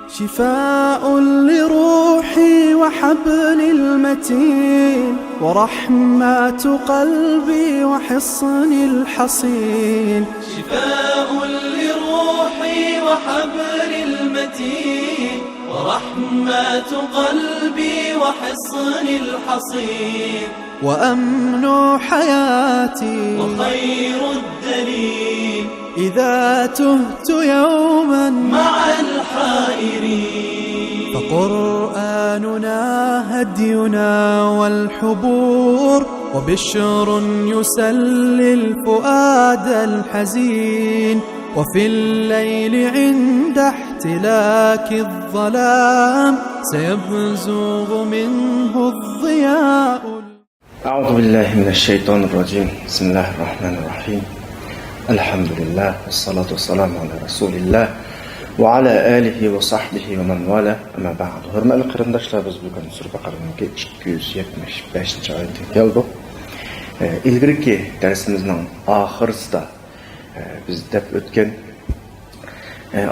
شفاء لروحي وحبل المتين ورحمة قلبي وحصن الحصين. شفاء لروحي وحبل المتين ورحمة قلبي وحصن الحصين. وأمن حياتي وخير الدليل إذا تهت يوما مع الحائرين. فقرآننا هدينا والحبور وبشر يسلي الفؤاد الحزين. وفي الليل عند احتلاك الظلام سيبزغ منه الضياء. أعوذ بالله من الشيطان الرجيم. بسم الله الرحمن الرحيم. الحمد لله والصلاة والسلام على رسول الله وعلى آله وصحبه ومن والاه. Ama ba'd. Hürmetli qarindoshlar, biz bugun Sura Baqaraning 275 oyatiga keldik. İlgirki dersimizning oxirisida biz deb o'tgan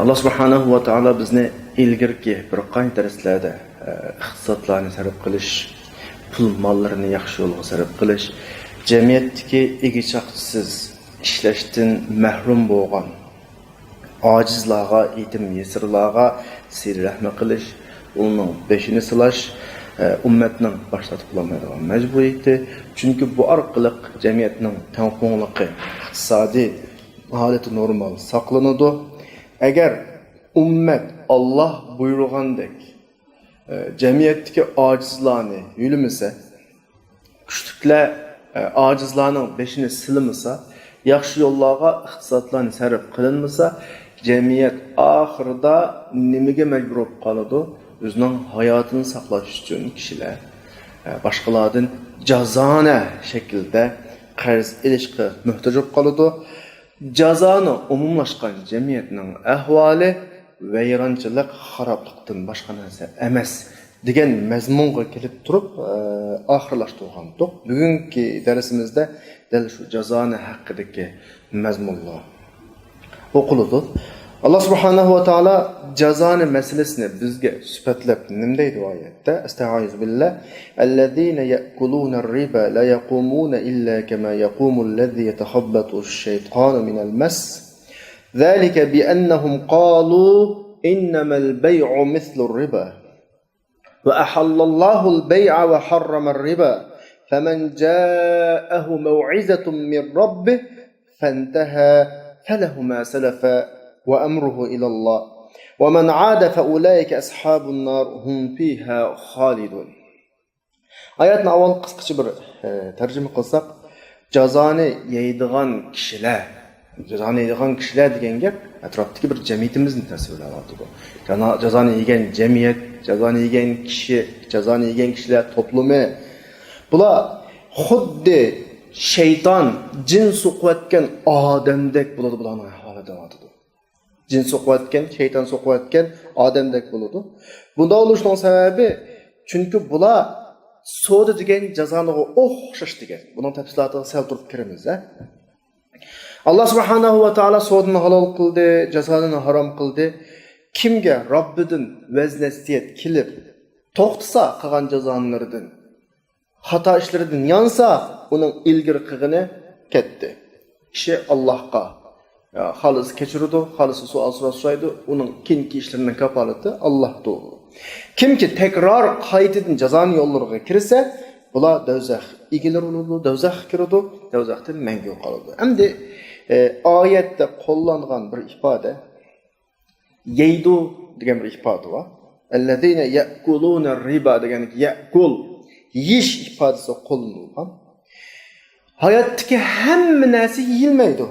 Allah subhanahu va taolo bizni ilgirki bir qancha darslarda iqtisodlarni sarf qilish, pul mollarini yaxshi yo'lga sarf qilish, jamiyatdagi egichaqchisiz ishlashdan mahrum bo'lgan ojizlarga, yetim yesirlarga sir rahmat qilish, uning beshini silash ummatning boshlatib qolmaydigan majburiyati. Chunki bu orqali jamiyatning tengpuangligi, iqtisodiy holati normal saqlanadi. Agar ummat Alloh buyurgandek jamiyatdagi ojizlarni yo'limasa, kuchliklar ojizlarning beshini silimasa, yaxshi yo'llarga iqtisodlarni sarf qilinmasa, jamiyat oxirida nimaga majbur bo'lib qoladi? O'zining hayotini saqlash uchun kishilar boshqalardan jazona shaklda qarz olishga muhtoj bo'lib qoladi. Jazoni umumlashgan jamiyatning ahvoli vayronchilik, xaroblikdan boshqa narsa emas degan mazmunga kelib turib oxirlashtirgandik. Bugungi darsimizda dal shu jazoni haqidagi mazmunlar o'qiladi. Allah subhanahu va taolo jazoni masalasini bizga sifatlab nima deydi oyatda? Estaizu billah. Allazina ya'kuluna ar-riba la yaqumuna illa kama yaqumu allazi yatakhabbatu ash-shaytanu min al-mas. Zalika bi annahum qalu innama al-bay'u mithlu ar-riba. Wa ahalla Allahu al-bay'a wa harrama ar-riba. Faman ja'ahu maw'izatun min rabbih fantaha falahu ma salafa وأمره إلى الله ومن عاد فأولئك أصحاب النار هم فيها خالدون. Ayatni avval qisqacha bir tarjima qilsak, jazoni yeydigan kishilar degan gap atrofdagi bir jamiyatimizni tasvirlayapti. Jazoni yegan jamiyat, jazoni yegan kishi, jazoni yegan kishilar to'plami. Bular xuddi shayton jin so'qiyotgan odamdek bo'ladi, bularning ahvolida bo'ladi. Cin so'qiyotgan, shayton so'qiyotgan odamdek bo'ladi. Bunda bo'lishning sababi chunki bular so'da degan jazoni o'xshash degan. Buning tafsilotiga sal turib kiramiz. Alloh subhanahu va taolo so'dni halol qildi, jazoni harom qildi. Kimga Robbidan vaznasiyat kelib to'xtasa qilgan jazonlardan, xato ishlaridan yansa, uning ilgari qilgani ketdi. Kishi Allohga xolis kechirdi, xolis savol so'raydi, uning keyingi ishlarining kafolati Allohdir. Kimki takror qaytadan jazoni yo'llariga kirsa, bular do'zax egalari bo'ladi, do'zaxga kiradi, do'zaxdan mangu qoladi. Endi oyatda qo'llangan bir ifoda yeydu degan bir ifoda bor. Allazina ya'kuluna riba degan ya'kul yesh ifodasi qo'llanilgan. Hayotdagi hamma narsa yeyilmaydi.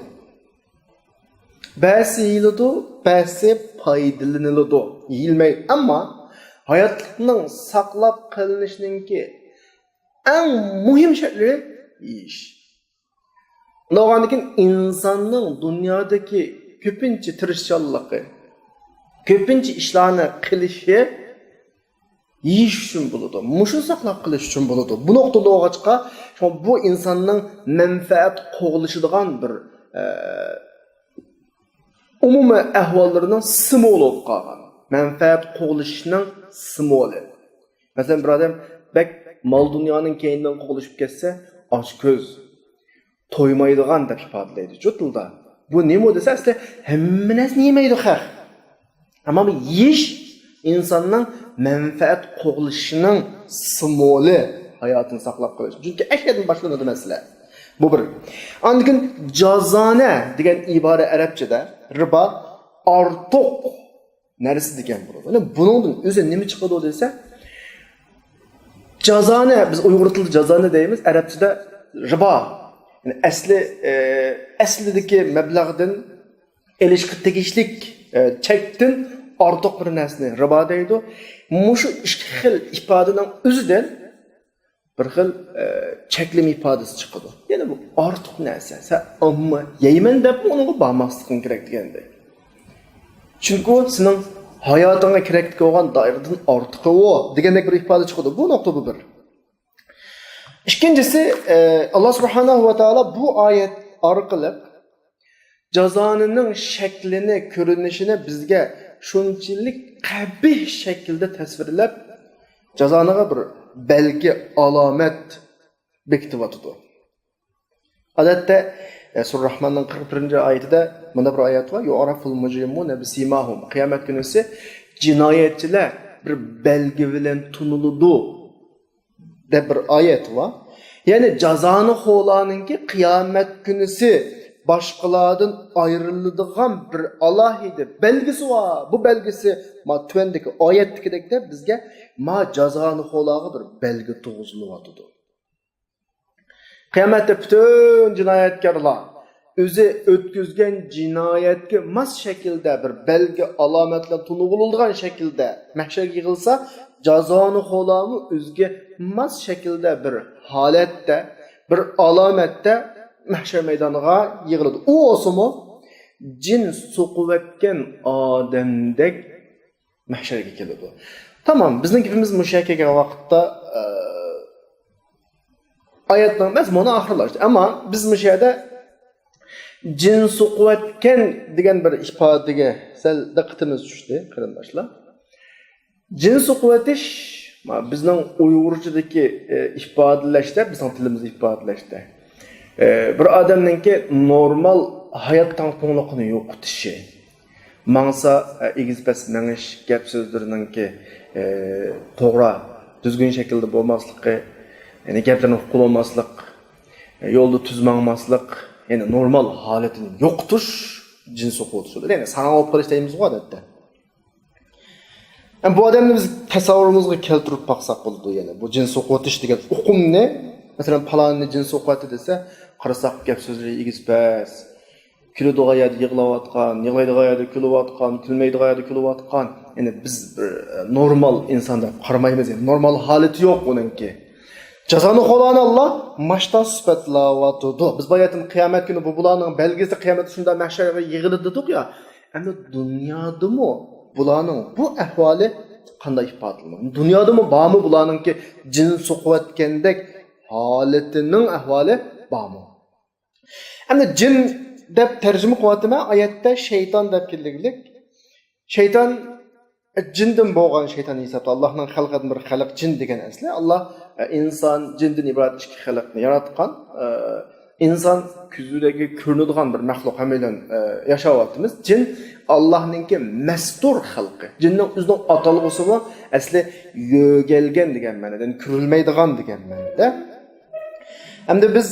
Ba'zi yeyiladi, ba'zi foydalaniladi. Yeyilmaydi, ammo hayotning saqlab qolinishiningki eng muhim shartlari yeyish. Lo'g'andikin insonning dunyodagi ko'pincha tirishchanligi, ko'pincha ishlarni qilishi yeyish uchun bo'ladi. Mushu saqlab qilish uchun bo'ladi. Bu nuqtada o'g'achqa bu insonning manfaat qo'g'ilishadigan bir umumiy ahvollarining simvoli bo'lib qolgan. manfaat qo'g'ilishning simvoli. Masalan, bir odam bak mol dunyoning keynidan qo'g'ilishib ketsa, och ko'z, to'ymaydigan deb ifodalaydi shu tilda. Bu nima desa, asli hamma narsani yemaydi xalq. Ammo yeyish insonning manfaat qo'g'ilishining simvoli, hayotini saqlab qolish. Chunki ashyadan boshlanadi masala. Bu bir. Ondan jazona degan ibora arabchada riba ortiq narsa degan bo'ladi. Buningdan o'zi nima chiqadi desa, jazona biz Uyg'ur tilida jazona deymiz, arabchada riba. Yani aslidagi mablag'dan elishga tegishlik chekdan ortiq bir narsani riba deydi. Mushu ikki xil ifodaning o'zidan bir xil cheklama ifodasi chiqadi. Ya'ni bu ortiq narsa. Sen amma yeyman deb unga bormasliging kerak deganda. Chunki sening hayotingga kerak bo'lgan doiradan ortiqi o degandek bir ifoda chiqadi. Bu nuqta bu bir. İkincisi Allah Subhanahu va taolo bu oyat orqali jazonning shaklini, ko'rinishini bizga shunchalik qabih shaklda tasvirlab, jazoniga bir belgi, alomat bekitib-o'tdi. Odatda Surah Rahmonning 41-oyatida mana bir oyat bor. Yu'raful mujrimuna bisimahum. Qiyomat kunisi jinoyatchilar bir belgi bilan tuniladi deb bir oyat var. Yani cazanı xo'laninki qiyomat kunisi boshqalardan ayriladigan bir alohida belgisi var. Bu belgisi ma tuvandagi oyatdagidek bizga ma cazanı xo'laga bir belgi tug'izilyapti. Qiyomatda bütün jinoyatkorlar o'zi o'tkazgan jinoyatga mas shaklda bir belgi alomatlar tunug'iladigan shaklda mahsharga yig'ilsa, jazoni xo'lami o'ziga mas shaklda bir holatda, bir alomatda mahshar maydoniga yig'iladi. U o'simi jin so'qivatgan odamdek mahsharga keladi. Tamam, bizning gapimiz mushakaga vaqtda oyatning mazmuni oxirlashdi. Ammo biz mushada jin so'qivatgan degan bir ifodaga sal diqqatimiz tushdi, qarindoshlar. Jin so'qivatish bizning Uyg'urchadagi ifodalashda, bizning tilimizda ifodalashda bir odamningki normal hayot tangpunligini yo'qotishi, mangsa egizbas mengish gap so'zlariningki to'g'ri, düzgün shaklda bo'lmasligi, yani gaplarni huquq olmaslik, yo'lda tuzmangmaslik, yani normal holatini yo'qotish jin so'qivatish. Yani sana olib qolish deymiz odatda. Yani bu adamni biz tasavvurimizga keltirib baqsaq bo'ladi. Yani bu jin so'qivatish degan hukmni, masalan, palonni jin so'qivati desa, qarasaq gap so'zlari egizbas, kuladigan yerda yig'layotgan, yig'laydigan yerda kulayotgan, kulmaydigan yerda kulayotgan. Yani biz normal insonda qaramaymiz. Yani normal holati yo'q uningki. Jazoni xo'lani Allah mashta sifatlayapti. Biz bayatın qiyomat kuni bu bularning belgisi qiyomat shunda mahsharga yig'iladi dedik ya. Endi dunyodami bularning bu ahvoli qanday ifodalanadi? Dunyodami bormi bularningki jin so'qiyotgandek holatining ahvoli bormi? Endi jin deb tarjima qilyapman, oyatda shayton deb kelganlik. Shayton jindan bo'lgan shayton hisobda Allohning xalqidan bir xalq jin degan asli. Allah inson jindan iborat ikki xalqni yaratgan. İnsan ko'zidagi ko'rinadigan bir maxluq hamilan yashayapmiz. Jin Allohninki mastur xalqi. Jinning o'zining atalg'usi bu asli yo'galgan degan ma'noda, ko'rilmaydigan degan ma'noda. Hamda biz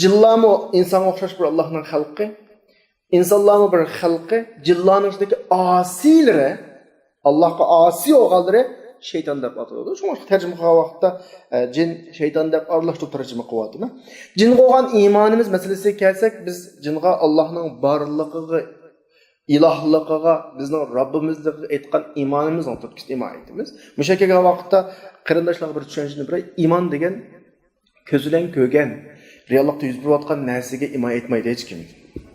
jinlarmi insonga o'xshash bir Allohning xalqi, insonlarmi bir xalqi, jinlarning ichidagi asiylari, Allohga asi bo'lganlari şeytan deb ataladi. Shunga tarjima qilgan vaqtda jin shayton deb aralashtirib tarjima qilyapti. Jinga bo'lgan iymonimiz masalasiga kelsak, biz jinga Allohning borligiga, ilohligiga, bizning Robbimizga aytgan iymonimizni to'tkizib iymon etamiz. Mushakaga vaqtda qarindoshlarga bir tushunchani bir iymon degan ko'z bilan ko'rgan, reallikda yuz berayotgan narsaga iymon etmaydi hech kim.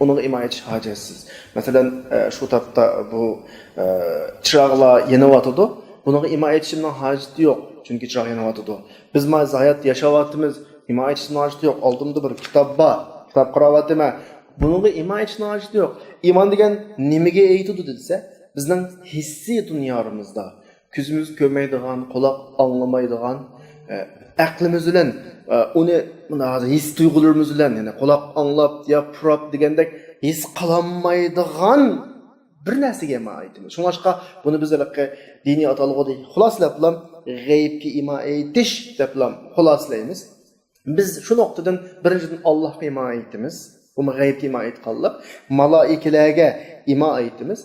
Unaga iymon etish hojatsiz. Masalan, shu topda bu chiroqlar yonayotdi. Bunaga iymon etishimning hojati yo'q, chunki chiroq yonayotdi. Biz hayot yashayapmiz, iymon etishning hojati yo'q. Oldimda bir kitob bor, kitob qarayapman. Bununla iman için hacet yok. İman degen nimege eğitidu dese, bizden hissi dünyamızda, küzümüz kömeydiğen, kulak anlamaydiğen, aklımız bilen, onu his duygularımız bilen, yani kulak anlap, yapıp degende his kılanmaydiğen bir narsaga iman aytimiz. Şuңlaşqa buni biz diniy atalg'u deyil. Xuloslab bilan g'aybga iman aytish deb bilan xulosalaymiz. Biz shu nuqtadan birinchidan Allohga iman aytimiz. Bu g'aybga iman aytganlik, malaikalarga iman aytimiz.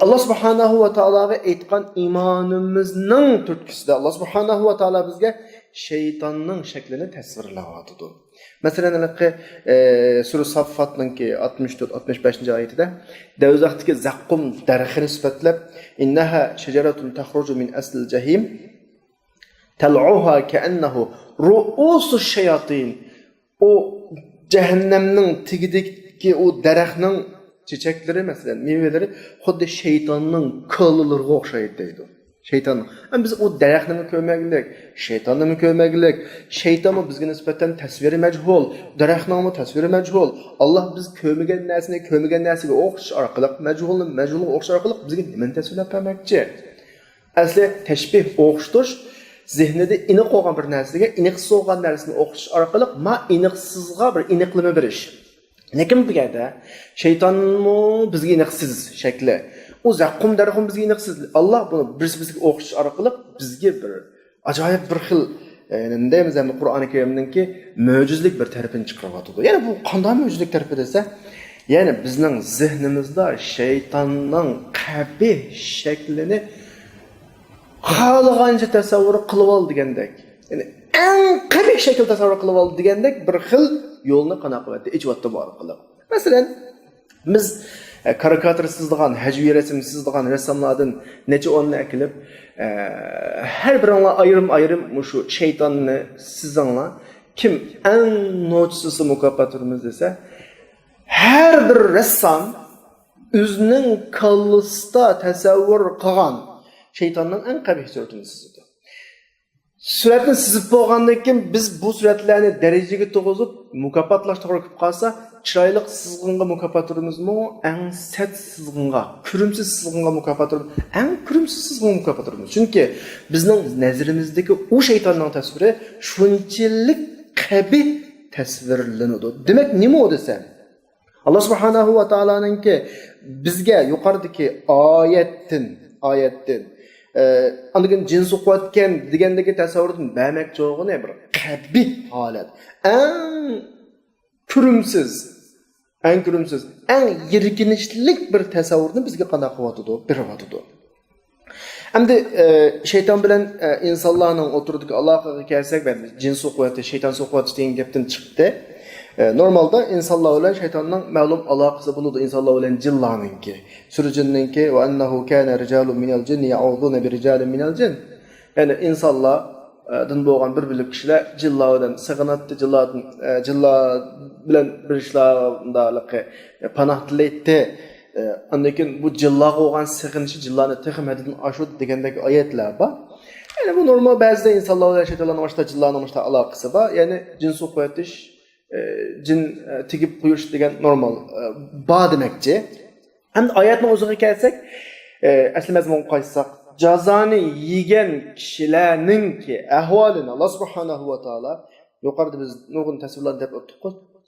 Alloh subhanahu va taologa aytgan iymonimizning turtkisida Alloh subhanahu va taolo bizga shaytonning shaklini tasvirlayotdi. Masalan, Sura Saffat'nınki 64-65. ayetida Davzaxtiki zaqqum darxini sifatlab innaha shajaratun takhruju min aslil jahim tal'uha ka'annahu ru'usush shayatin. O cehennemning tigidagi o daraxtning çiçekleri masalan, meyveleri xuddi shaytonning qo'llariga o'xshaydi deydi. Şeytan. Ama biz o daraxtni ko'rmagilik, shaytonni ko'rmagilik. Shayton bizga nisbatan tasviri majhul, daraxtning tasviri majhul. Alloh biz ko'rmagan narsaga o'xshash orqali, majhulga o'xshash orqali bizga nima tasvirlab bermoqchi? Asli tashbih o'xshatish zihnida iniq bo'lgan bir narsaga iniqsiz bo'lgan narsani o'xshash orqali iniqsizga bir iniqlama berish. Lekin bu yerda shaytonmi bizga iniqsiz shakli. O zaqqum darxum bizga iniqsiz. Allah bunu birisi-birisiga o'xshash orqali bizga bir ajoyib bir xil deymiz ham Qur'oni Karimninki mo'jizlik bir tarafini chiqaryapti. Ya'ni bu qanday mo'jizlik tarafi desa, ya'ni bizning zihnimizda shaytonning qabih shaklini xohlagancha tasavvur qilib ol degandek. Ya'ni eng qabih shakl tasavvur qilib ol degandek bir xil yo'lni qanaqavatda ijodda bor qilib. Masalan, biz karikatur sizdiğan, həcvi resim sizdiğan ressamlardan neçə onunla ekilib, her birinla ayrım şu şeytanını sizdiğanla kim en noçsusu mukabbatırımız dese, her bir ressam özünün kallısında təsəvvür qılan şeytanın en qabih suretini sizdi. Suretini sizib boğandan kim biz bu suretlerini dereceye to'g'izib mukabbatlaştırıp qalsa, chiroyliq sizg'inga mukofotimiz mu, eng sat sizg'inga, kurimsiz sizg'inga mukofotimiz, eng kurimsiz sizg'inga mukofotimiz. Chunki bizning nazarimizdagi u shaytonning tasviri shunchalik qabih tasvirlanadi. Demak, nima u desa? Alloh subhanahu va taoloninki bizga yuqoridagi oyatdan andigan jins o'qiyotgan degandagi tasavvurdan bermoqchi bo'lgan bir qabih holat. En kurimsiz, en yirginişlik bir tasavvurni bizga qanday qilyotdi. Endi shayton bilan insonlarning o'tirdigan aloqaga kelsak, jins o'qiyotdi, shayton o'qiyotdi degan gapdan chiqdi. Normalda insonlar bilan shaytonning ma'lum aloqasi bo'ladi, insonlar bilan jinlarninki. Surjinninki va annahu kana rijalun minal jinni ya'uduna bi rijalin minal jin. Ya'ni insonlar din bo'lgan bir bilib kishilar jinlardan sig'inatdi, jinlar bilan bir ishlardalikqa panoh tilaydi. Andan bu jinlar bo'lgan sig'inishi jinlarni texmadidan oshud degandagi oyatlar bor. Ya'ni bu normal ba'zida insonlar bilan shaytonlarning boshqa jinlarning boshqa aloqasi bor. Ya'ni jin suhbatish, jin tigib qo'yish degan normal bor demakchi. Endi oyatning o'ziga kelsak, asli mazmunga qaytsak, cazani yegan kishilarningki ahvolini Alloh subhanahu va taolo yuqorida biz nurg'un tasvirlarni deb o'tdik,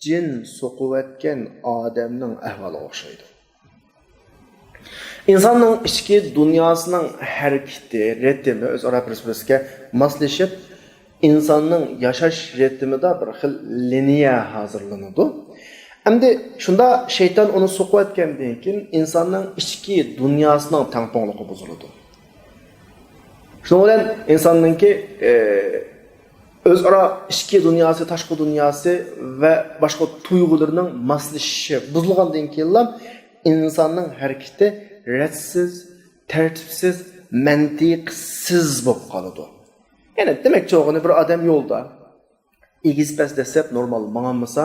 jin so'qivatgan odamning ahvoliga o'xshaydi. İnsanning ichki dunyosining harakati, ritmi o'zaro bir-biriga moslashib, insonning yashash ritmida bir xil liniya hozirlanadi. Endi shunda shayton uni so'qivatgandan keyin insonning ichki dunyosining tangpongligi buziladi. Şunun bilan insonninki o'zaro ichki dunyosi, tashqi dunyosi va boshqa tuyg'ularning moslashishi buzilgandan keyin insonning harakati ratsiz, tartibsiz, mantiqsiz bo'lib qoladi. Ya'ni demakchi o'g'ini bir odam yo'lda egizpas desab normal ma'nomisa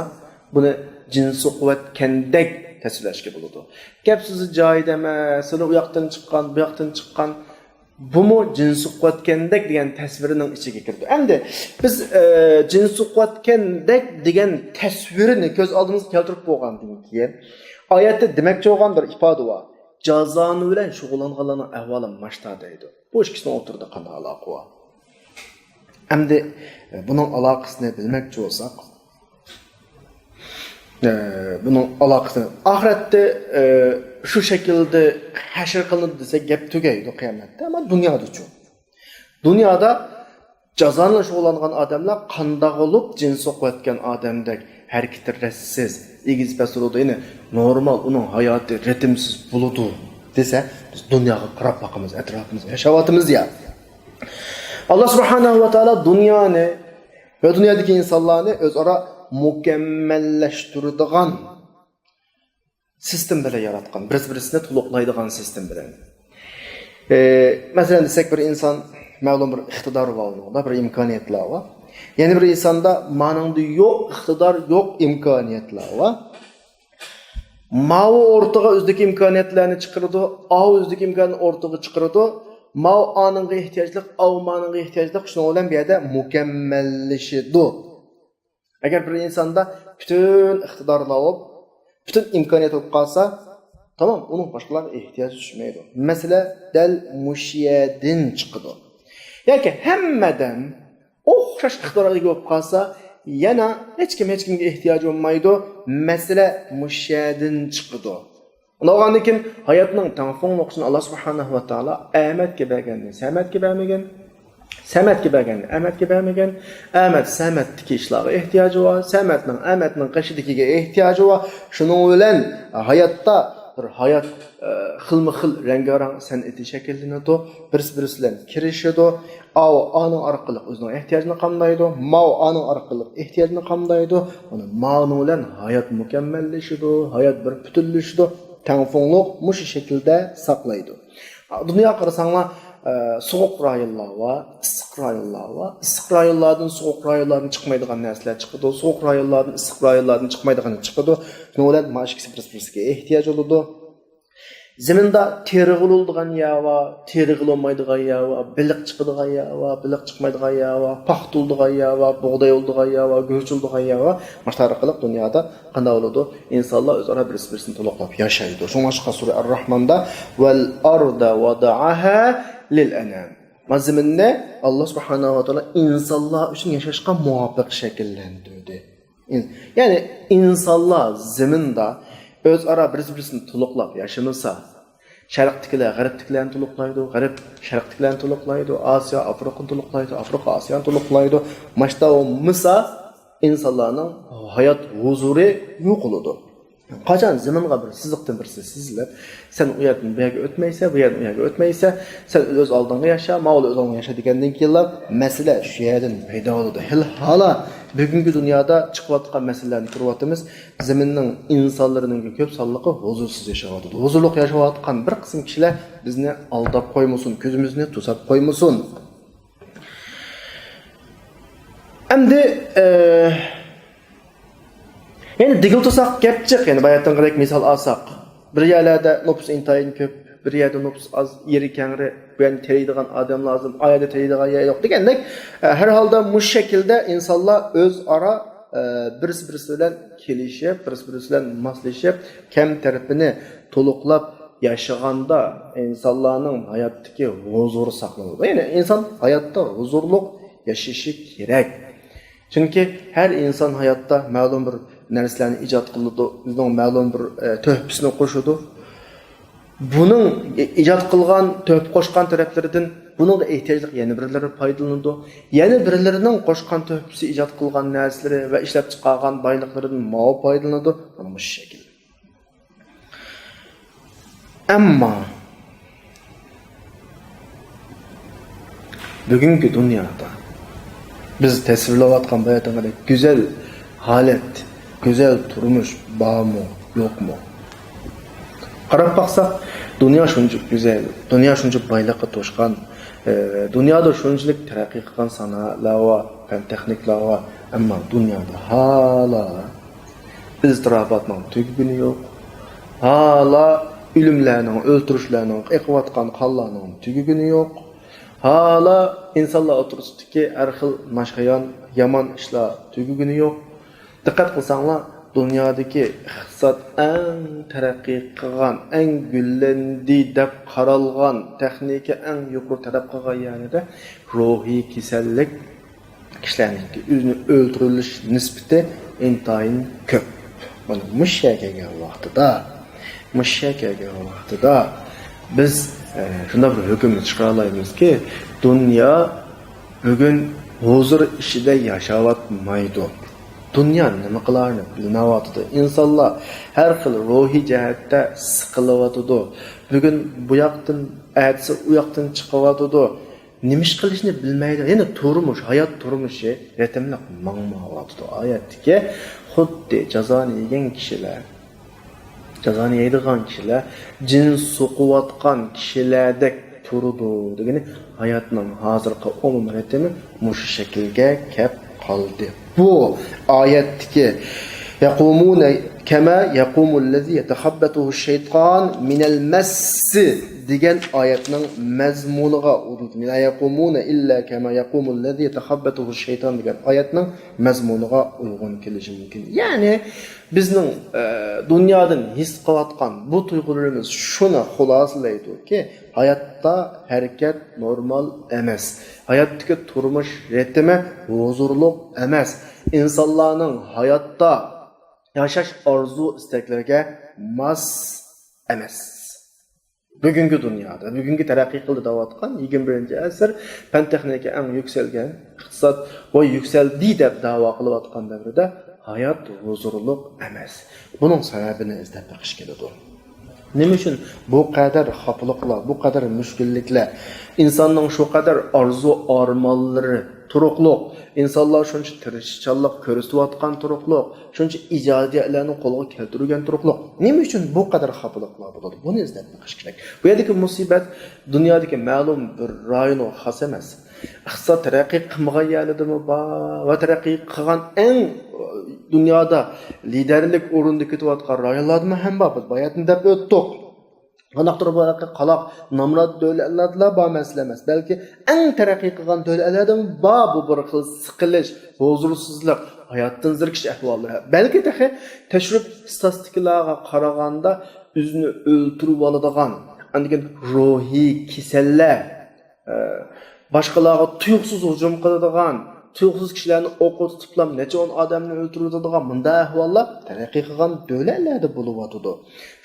buni jinsi quvvatgandek tasvirlashga bo'ladi. Gap so'zi joyida emas, u yoqdan chiqqan, bu yoqdan chiqqan Bumu jinsi quvvatgandek degan tasvirining ichiga kirdi. Endi biz jinsi quvvatgandek degan tasvirini ko'z oldimizga keltirib qo'ygandan keyin oyatda demakchi bo'lgan bir ifoda bor. Jazoni bilan shug'ullanganlarning ahvoli mashta deydi. Bu ikkisining o'rtada qanday aloqa bor? Endi buning aloqasini bilmoqchi bo'lsak, buning aloqasini oxiratda shu shaklda hashr qilinadi desak gap tugaydi qiyomatda, ammo dunyoda-chi. Dunyoda jazoni shug'ullangan odamlar qanday bo'lib jinsi qo'yatgan odamdek harakatsiz, egiz pasurudi, ya'ni normal uning hayoti ritmsiz bo'ladi desa, biz dunyoga qarab boqamiz, atrofimizda yashayotimiz ya. Allah subhanahu va taolo dunyoni va dunyodagi insonlarni o'zaro mukammallashtiradigan sistem bilan yaratgan, bir-birini to'liqlaydigan sistem bilan. Masalan desak, bir inson ma'lum bir iqtidori bor, bir imkoniyatlar bor. Ya'ni bir insonda ma'noda yo'q iqtidor, yo'q imkoniyatlar bor. Ma'u o'rtaga o'zdagi imkoniyatlarni chiqaradi, o o'zdagi imkoniyatni o'rtaga chiqaradi. Ma'u anınğa ehtiyojlik, o ma'nınğa ehtiyojlik shuni bilan bu yerda mukammallashadi. Agar bir insonda bütün iqtidorlar bor, bütün imkoniyat bo'lib qolsa, tamam, uning boshqalarga ehtiyoji tushmaydi. Masala dal mushiyadin chiqadi. Yoki hammadan o'xshash iqtidorga ega bo'lib qolsa, yana hech kimga ehtiyoji bo'lmaydi. Masala mushiyadin chiqadi. Ulardan keyin hayotning tangfonliqini Alloh subhanahu va taolo Ahmadga berganni, Samadga bermagan. Samadga berganni Ahmadga bermagan. Ahmad Samadniki ishlarga ehtiyoji bor, Samadning Ahmadning qishidikiga ehtiyoji bor. Shuning bilan hayotda bir hayot xilma-xil rangarang san'ati shakllanadi, bir-biri bilan kirishadi. Aning orqali o'zining ehtiyojini qamdaydi, aning orqali ehtiyojini qamdaydi. Uni ma'no bilan hayot mukammallashadi, hayot bir butunlashadi. Tangfonliq mush shaklda saqlaydi. Dunyo qarasanglar, sovuq rayonlar va issiq rayonlar va issiq rayonlardan sovuq rayonlardan chiqmaydigan narsalar chiqadi, sovuq rayonlardan issiq rayonlardan chiqmaydigan chiqadi. Shuni bilan mashqisi bir-biriga ehtiyoj bo'ladi. Zaminda teri qiladigan yer va teri qilolmaydigan yer va biliq chiqadigan yer va biliq chiqmaydigan yer va paxt bo'ladigan yer va bug'doy bo'ladigan yer va go'sht bo'ladigan yer va mashtar qilib dunyoda qanday bo'ladi? Insonlar o'zaro bir-birini to'liqlab yashaydi. Shunga sura Ar-Rahmonda val arda wada'aha lil anam. Mazmunni Alloh subhanahu va taolo insonlar uchun yashashga muvofiq shakllantirdi. Ya'ni insonlar zaminda o'zaro bir-birini to'liqlab yashamasa, sharqdagilar g'arbdagilarni to'liqlaydi, g'arb sharqdagilarni to'liqlaydi, Osiyo Afrikani to'liqlaydi, Afrika Osiyoni to'liqlaydi. Mashta bo'lmasa insonlarning hayot huzuri yo'qoladi. Qachon zaminga bir siziqdan birsi sizlab, sen u yerdan bu yerga o'tmaysa, bu yerdan u yerga o'tmaysa, sen o'z oldingga yasha, ma'lum o'z oldingga yasha degandan keyin masala shu yerdan paydo bo'ladi. Hala bugungi dunyoda chiqayotgan masalalarni ko'ryapmiz. Zaminning insonlarining ko'p sonliqi huzursiz yashayapti. Huzurli yashayotgan bir qism kishilar bizni aldab qo'ymasin, ko'zimizni to'sab qo'ymasin. Endi yani digil tutsak gapchiq, yani bayatdan qarayk misal alsak. Bir yerlerde nüfus intayin köp, bir yerde nüfus az, yeri kengri, bu yani tereydiğen adam lazım, ayada tereydiğen yer yok degandek. Her halde bu şekilde insanlar öz ara birisi bilen kelişip, birisi bilen maslashib, kem tarafini toluqlab yaşaganda insanların hayattaki huzuru saqlanadi. Yani insan hayatta huzurluk yaşaşı gerek. Çünkü her insan hayatta ma'lum bir narsalarni ijod qiladi, bizning ma'lum bir töhfisini qo'shadi. Buning ijod qilgan, töhf qo'shgan taraflaridan buning da ehtiyojli yana birlari foydalanadi. Yana birlarining qo'shgan töhfisi ijod qilgan narsalari va ishlab chiqargan boyliqlaridan ma'lum foydalanadi. Mana bu shakl. Ammo bugungi dunyoda biz tasvirlayotgan bayatangada güzel halet, güzel turmuş var mı, yok mu? Qarab baksak, dünya şunçuk güzel, dünya şunçuk baylıqqa toşqan, dünyada şunçuk terakki qilgan sanalar var, fan texniklar var, amma dünyada hala izdirobatning tuguni yo'q. Hala ölümlərinin, öldürüşlərinin, eqiyotgan qanlarning tuguni yo'q. Hala insanlar oturusdaki her xil naşxayan, yaman işler tügügünü yok. Dikkat qilsanglar, dünyadaki iqtisod eng taraqqiy qilgan, eng gullendi deb qaralgan, texnika eng yuqori taraf qilgan yanida ruhiy kasallik kishilarniki o'zini o'ldirilish nisbati intayin ko'p. Buni mushakaga vaqtida biz shunda bir hukm chiqara olamizki, dunyo bugun huzur ishida yashayotmaydi. Dünya nima qilarini bilmayotdi. İnsanlar har xil ruhiy jihatda siqilyotdi. Bugun bu yoqdan, atsi u yoqdan chiqyotdi. Nima ish qilishni bilmaydi. Ya'ni turmush, hayot turmushi ritimli mangmayotdi. Oyatdagi xuddi jazoni yegan kishilar, jazoni yeydigan kishilar, jin so'qiyotgan kishilardek turdi degani hayotning hozirgi umum ritmi mush shaklga kelib qoldi. Bu oyatdagi yaqumuna kama yaqumullazi yatakhabbatuhu shayton minal mass degan oyatning mazmuniga urdi. La yaqumuna illa kama yaqumullazi yatakhabbatuhu shayton degan oyatning mazmuniga uyg'un kelishi mumkin. Ya'ni bizning dunyodan his qilayotgan bu tuyg'ularimiz shuni xulosalaydi-ki, hayotda harakat normal emas. Hayotdagi turmush ritmi huzurliq emas. İnsanlarning hayotda yashash orzu istaklariga mos emas. Bugungi dunyoda, bugungi taraqqiy qildi deyotgan 21-asr fan texnika eng yuksalgan, iqtisod va yuksaldi deb da'vo qilayotgan davrda hayot huzurliq emas. Buning sababini izlab baqish keladi. Nima uchun bu qadar xafalıqlar, bu qadar mushkulliklar, insonning shu qadar orzu armonlari turuqliq, insonlar shuncha tirishchanlik ko'rsatayotgan turuqliq, shuncha ijodiyatlarni qo'lga keltirgan turuqliq. Nima uchun bu qadar xafalıqlar bo'ladi? Buni izlab baqish kerak. Bu yerdagi musibat dunyodagi ma'lum bir rayonga xos emas. Iqtisod taraqqiy qilmagan yerlardami va taraqqiy qilgan eng dunyoda liderlik o'rinda ketayotgan rayonlarda ham bor. Biz bayatni deb o'tdik. Qanaqdir bo'laqa qaloq nomrod davlatlarda bor masala emas. Balki eng taraqqiy qilgan davlatlarda bor bu bir xil siqilish, huzursizlik, hayotdan zirkish ahvollari. Balki tashrif statistikalarga qaraganda o'zini o'ltirib oladigan, andigan ruhiy kasallar, boshqalarga tuyuqsiz hujum qiladigan, tuyuqsiz kishilarni o'qqa tutib, necha o'n odamni o'ldiradigan bunday ahvollar taraqqiy qilgan davlatlarda bo'lyotdi.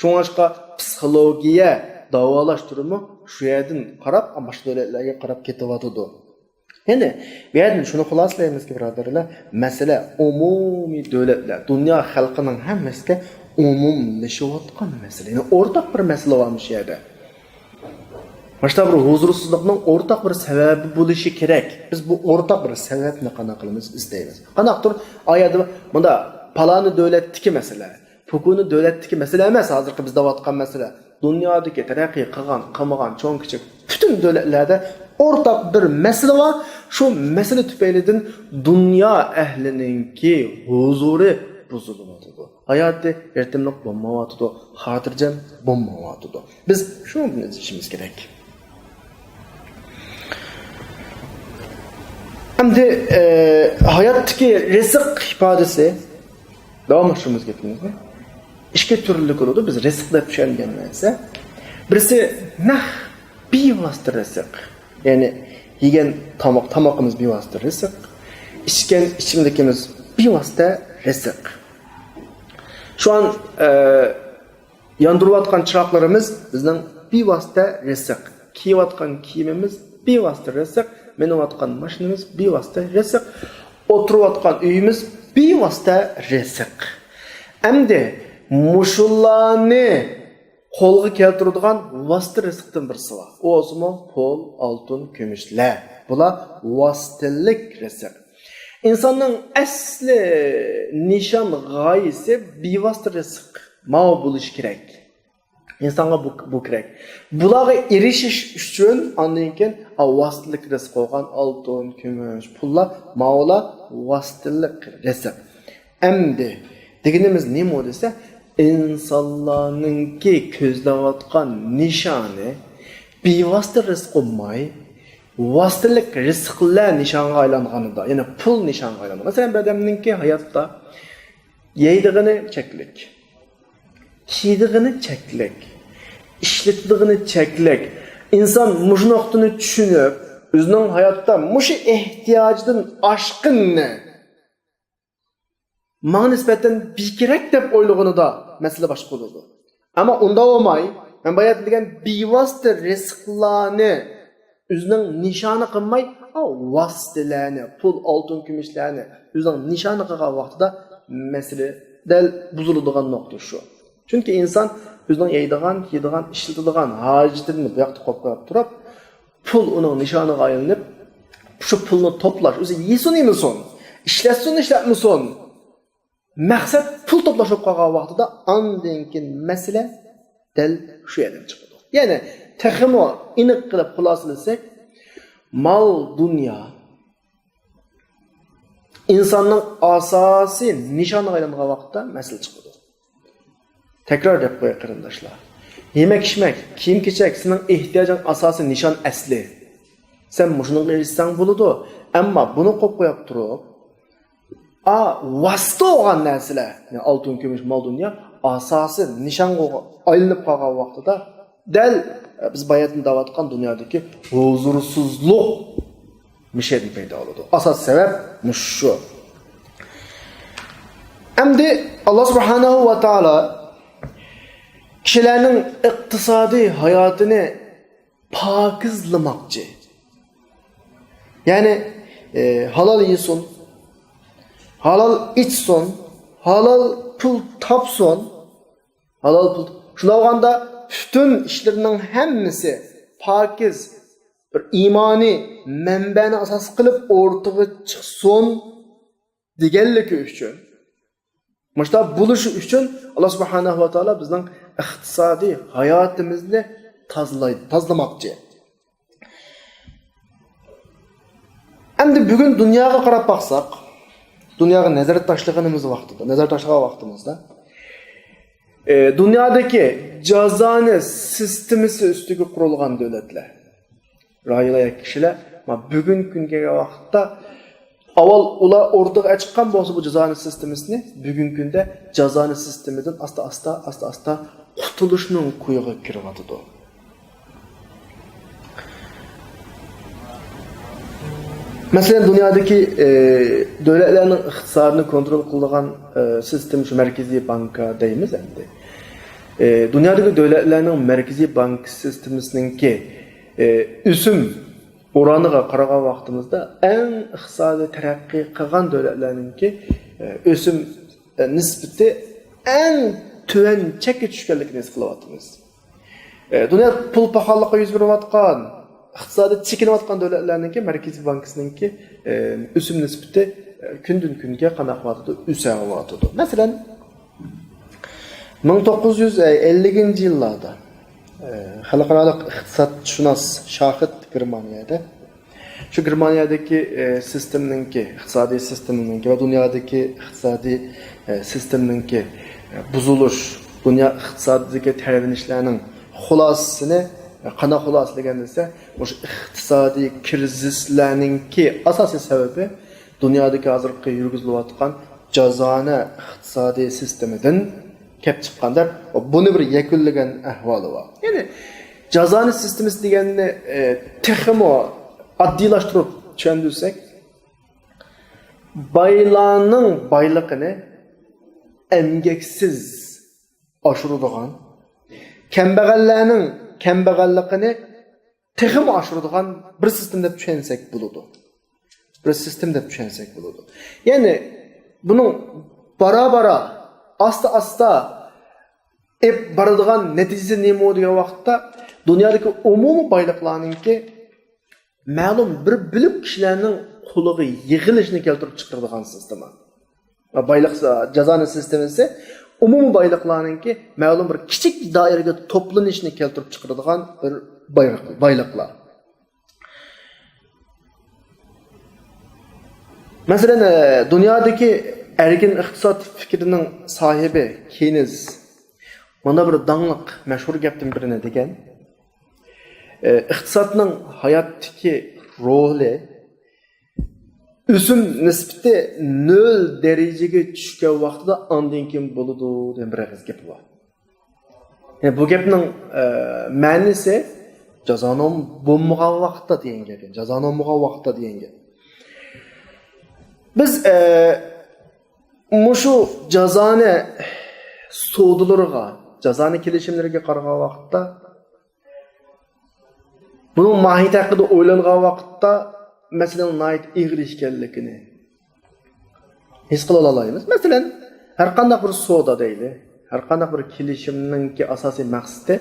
Shunga psixologiya davolash turimi shu yerdan qarab, boshqa davlatlarga qarab ketyotdi. Endi bu yerdan shuni xulosalaymiz-ki, birodarlar, masala umumiy davlatlar, dunyo xalqining hammasiga umumlashayotgan masala. Ya'ni o'rtaq bir masala bor bu yerda. Başta bir huzursuzluqning o'rtaq bir sababi bo'lishi kerak. Biz bu o'rtaq bir sababni qanaqa qilamiz istaymiz. Qanaqdir oyatda bunda palani davlatdagi masala, pukuni davlatdagi masala emas, hozirgi biz deyotgan masala. Dunyodagi taraqqiy qilgan, qilmagan cho'ng kichik butun davlatlarda o'rtaq bir masala bor. Shu masala tufaylidan dunyo ahlininki huzuri buzilyapti. Hayotda ertimliq bo'lmayapti, xotirjam bo'lmayapti. Biz shuni bilishimiz kerak. Hamda hayotdagi rizq ifodasi davom etishimiz kerakmi? İki türlü bo'ladi. Biz rizq deb tushungan narsa. Birisi bevosita rizq. Ya'ni yegan tomoqimiz bevosita rizq, ichgan ichimlikimiz bevosita rizq. Şu an yandırıyotgan chiroqlarimiz bizning bevosita rizq. Kiyayotgan kiyimimiz bevosita rizq. Minayotgan mashinamiz bevosita rizq. O'tirayotgan uyimiz bevosita rizq. Endi mushullarni qo'lga keltiradigan vosita rizqdan birisi bor. U o'zimi pul, oltin, kumushlar. Bular vositalik rizq. İnsanın asli nişan g'oyasi bevosita rizq. Ma'o bo'lish kerak. İnsonga bu kerak. Bularga erishish uchun ondan keyin vositalik rizq qo'ygan oltin, kumush, pullar, ma'olar vositalik rizq. Endi deganimiz nima desa, insonlarningki ko'zlayotgan nishoni bevosita rizq olmay, vasitalik rizqlar nishonga aylanganida, ya'ni pul nishonga aylanadi. Masalan, bir odamninki hayotda yeydigini cheklik, kiydigini cheklik, ishlatdigini cheklik. İnsan mush nuqtani tushunib, o'zining hayotda mush ehtiyojidan oshqinni menga nisbatan bekerak deb o'ylaganida masala boshqa bo'ladi. Ammo unda olmay, men bayat degan bevosita rizqlarni o'zining nishoni qilmay, vositalarni, pul, oltin, kumushlarni o'zining nishoni qilgan vaqtida masala dal buziladigan nuqta shu. Chunki inson o'zining yeydigan, kiydigan, ishlatadigan hojatini bu yoqda qo'yib qo'yib turib, pul uning nishoniga aylanib, shu pulni to'plash, o'zi yesin emisin, ishlatsin, ishlatmasin. Maqsad pul to'plash bo'lib qolgan vaqtida ondan keyin masala dal shu yerdan chiqadi. Ya'ni texmo aniq qilib xulosalasak, mal dunyo insonning asosiy nishoniga aylangan vaqtda masala chiqadi. Tekrar deb qo'y qarindoshlar. Yemek-ichmak, kiyim-kechak sening ehtiyojing asosiy nishon asli. Sen mushuni qilsang bo'ladi, ammo buni qo'yib qo'yib turib, vasita olgan narsalar, ya'ni oltin, kumush, mol dunyo asosiy nishonga aylanib qolgan vaqtida dal biz bayatni davatgan dunyodagi huzursuzlik mishedi paydo bo'ladi. Asas sabab shu. Endi Alloh subhanahu va taolo kishilarning iqtisodiy hayotini pokizlamoqchi. Ya'ni halol yesin, halol ichsin, halol pul topsin, halol pul. Shuna olganda bütün işlarining hammasi pokiz bir imoniy manbani asos qilib o'rtaga chiqsin deganligi uchun, mana bo'lishi uchun Alloh subhanahu va taolo bizning iqtisodiy hayotimizni tozalamoqchi. Endi bugun dunyoga qarab baqsaq, dunyoga nazar tashlagan vaqtimizda dünyadaki cazane sistemisi üstüge kurulgan devletler, rayılayak kişiler, ama bugün günge vaqtda aval ular ortaga çıkan bolsa bu cazane sistemisini, bugün günde cazane sisteminden asta qutuluşning kuyuga kirib. Mesela dünyadaki devletlerin iqtisadını kontrol kıldıgan sistem şu Merkezi Banka deyimiz endi. Dünyadaki devletlerin Merkezi Bank sistemisininki üsüm oranıga qaragan vaqtimizda en iqtisadi taraqqiy qilgan devletlerinki üsüm nisbati en tüven chekka tushganligini his qilyapmiz. Dünya pul pahalılıqqa yuz berayotgan, iqtisadi chekinayotgan devletlarninki Merkezi Bankasınınki üsüm nisbati kundan kunga qanaqatydi, o'sayapti. Masalan 1950-yillarda xalqaro iqtisodshunos Shahid Germaniyada şu Germaniyadagi sistemninki, iqtisodiy sistemninki va dunyodagi iqtisodiy sistemninki buzilish, dunyo iqtisodidagi tayyorlanishlarning xulosasini qana xuloslagan desa, o'sha iqtisodiy krizislarninki asosiy sababi dunyodagi hozirgi yurgizilayotgan jazona iqtisodiy sistemidan kelib chiqqanda buni bir yakunlagan ahvoli bor. Ya'ni jazona sistemi deganni texmo oddiylashtirib tushundirsak, baylarning boyligini emgeksiz oshiradigan, kambag'allarning kambag'alligini texmo oshiradigan bir sistem deb tushunsak bo'ladi. Bir sistem deb tushunsak bo'ladi. Ya'ni buning bara asta baradigan natijasi nima bo'lgan vaqtda dunyodagi umumiy boyliqlarninki ma'lum bir bilib kishilarning qo'liga yig'ilishini keltirib chiqaradigan sistem. Boyliq jazona sistemisi umumiy boyliqlarninki ma'lum bir kichik doiraga to'planishini keltirib chiqaradigan bir boyliqlar. Masalan, dunyodagi erkin iqtisod fikrining sahibi Keynes mana bir dangliq mashhur gapdan birini degan, iqtisodning hayotdagi roli o'sim nisbati 0 darajaga tushgan vaqtida ondan keyin bo'ladi degan bir gap bor. Yani bu gapning ma'nosi jazoning bo'lmagan vaqtda degan gap. Jazoning bo'lmagan vaqtda degan gap. Biz mushu jazoni sudlarga, jazoni kelishimlariga qaragan vaqtda buning mohiyati haqida o'ylangan vaqtda masalan nayt ig'ir ekanligini his qila olamiz. Masalan, har qanday bir savdo deyli, har qanday bir kelishimning asosiy maqsadi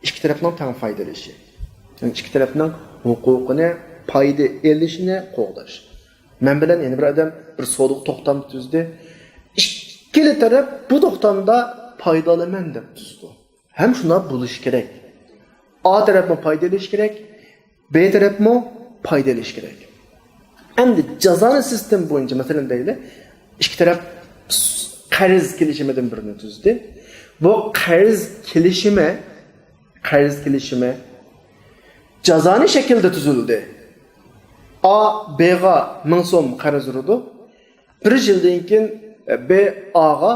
ikki tarafning teng foydalanishi. Yani ikki tarafning huquqini, foyda olishini qo'g'dash. Men bilan yana bir odam bir savdo to'xtam tuzdi. Ikkala taraf bu to'xtamda foydalanaman deb tuzdi. Ham shuna bo'lish kerak. A tarafmi foydalanish kerak, B tarafmi foydalanish kerak. Endi jazoni sistem bo'yicha masalan deyli, ikki taraf qarz kelishimidan birini tuzdi. Bu qarz kelishimi jazoni shaklda tuzildi. A B'ga 1000 so'm qarz urdi. 1 yildan keyin B A'ga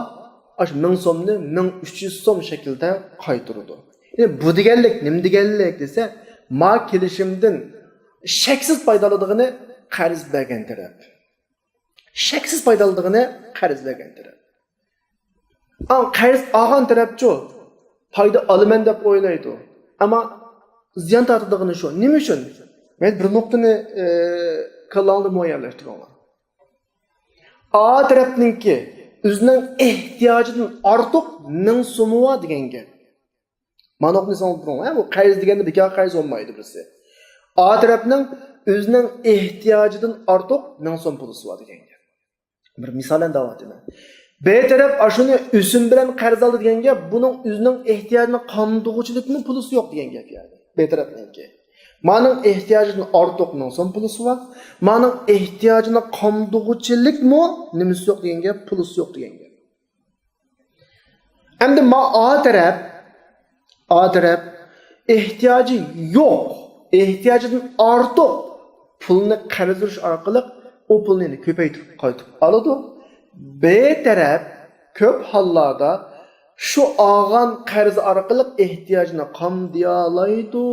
1000 so'mni 1300 so'm shaklda qaytardi. Yani bu deganlik nima deganlik desa, ma kelishimdan shaksiz foydalanadiganini qarz bergan taraf. Shaksiz foydalanadiganini qarz bergan taraf. Am qarz olgan tarafchi foyda olaman deb o'ylaydi. Ammo ziyon tortadigani shu. Nima uchun? Men bir nuqtani kallandı muayyanlashtirganman. A tarafninki o'zining ehtiyojidan ortiq 1000 so'mi bor degan gap. Mana o'qni so'ndirdim. Bu qarz deganda bekor qarz olmaydi birisi. A tarafning o'zining ehtiyojidan ortiq 1000 so'm puli bor degan gap. Bir misolan da'vatimi. B taraf ashuni o'sim bilan qarz oldi degan gap, buning o'zining ehtiyojini qondiruvchilikni puli yo'q degan gap yani. B tarafninki. Maning ehtiyojidan ortiq 1000 so'm puli bor. Maning ehtiyojini qondiruvchilikmi nimasi yo'q degan gap, puli yo'q degan gap. Endi A taraf ehtiyoji yo'q, ehtiyojidan ortiq pulni qarz urish orqali o pulni ko'paytirib qaytib oladi. B taraf ko'p hollarda shu olgan qarz orqali ehtiyojini qamdiyalaydi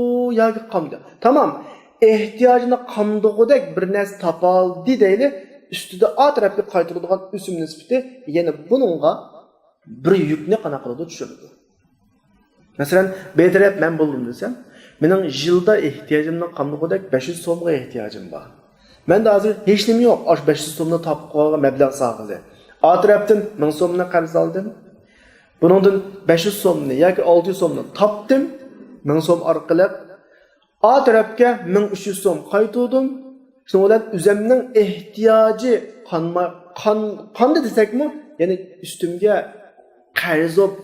yoki qamdiya. Tamam, ehtiyojini qamdig'idek bir narsa topoldi deyli, ustida A tarafga qaytariladigan o'sim nisbati yana buningga bir yukni qana qiladi tushiradi. Masalan, B taraf men bo'ldim desam, mening yilda ehtiyojimni qamdig'idek 500 so'mga ehtiyojim bor. Menda hozir hech nima yo'q, 500 so'mni topib qo'ygan mablag' sog'ili. A tarafdan 1000 so'mni qarz oldim. Buningdan 500 so'mni yoki 600 so'mni topdim. 1000 so'm orqali A tarafga 1300 so'm qaytardim. Shuning bilan o'zimning ehtiyoji qanday desakmi, ya'ni ustimga qarz olib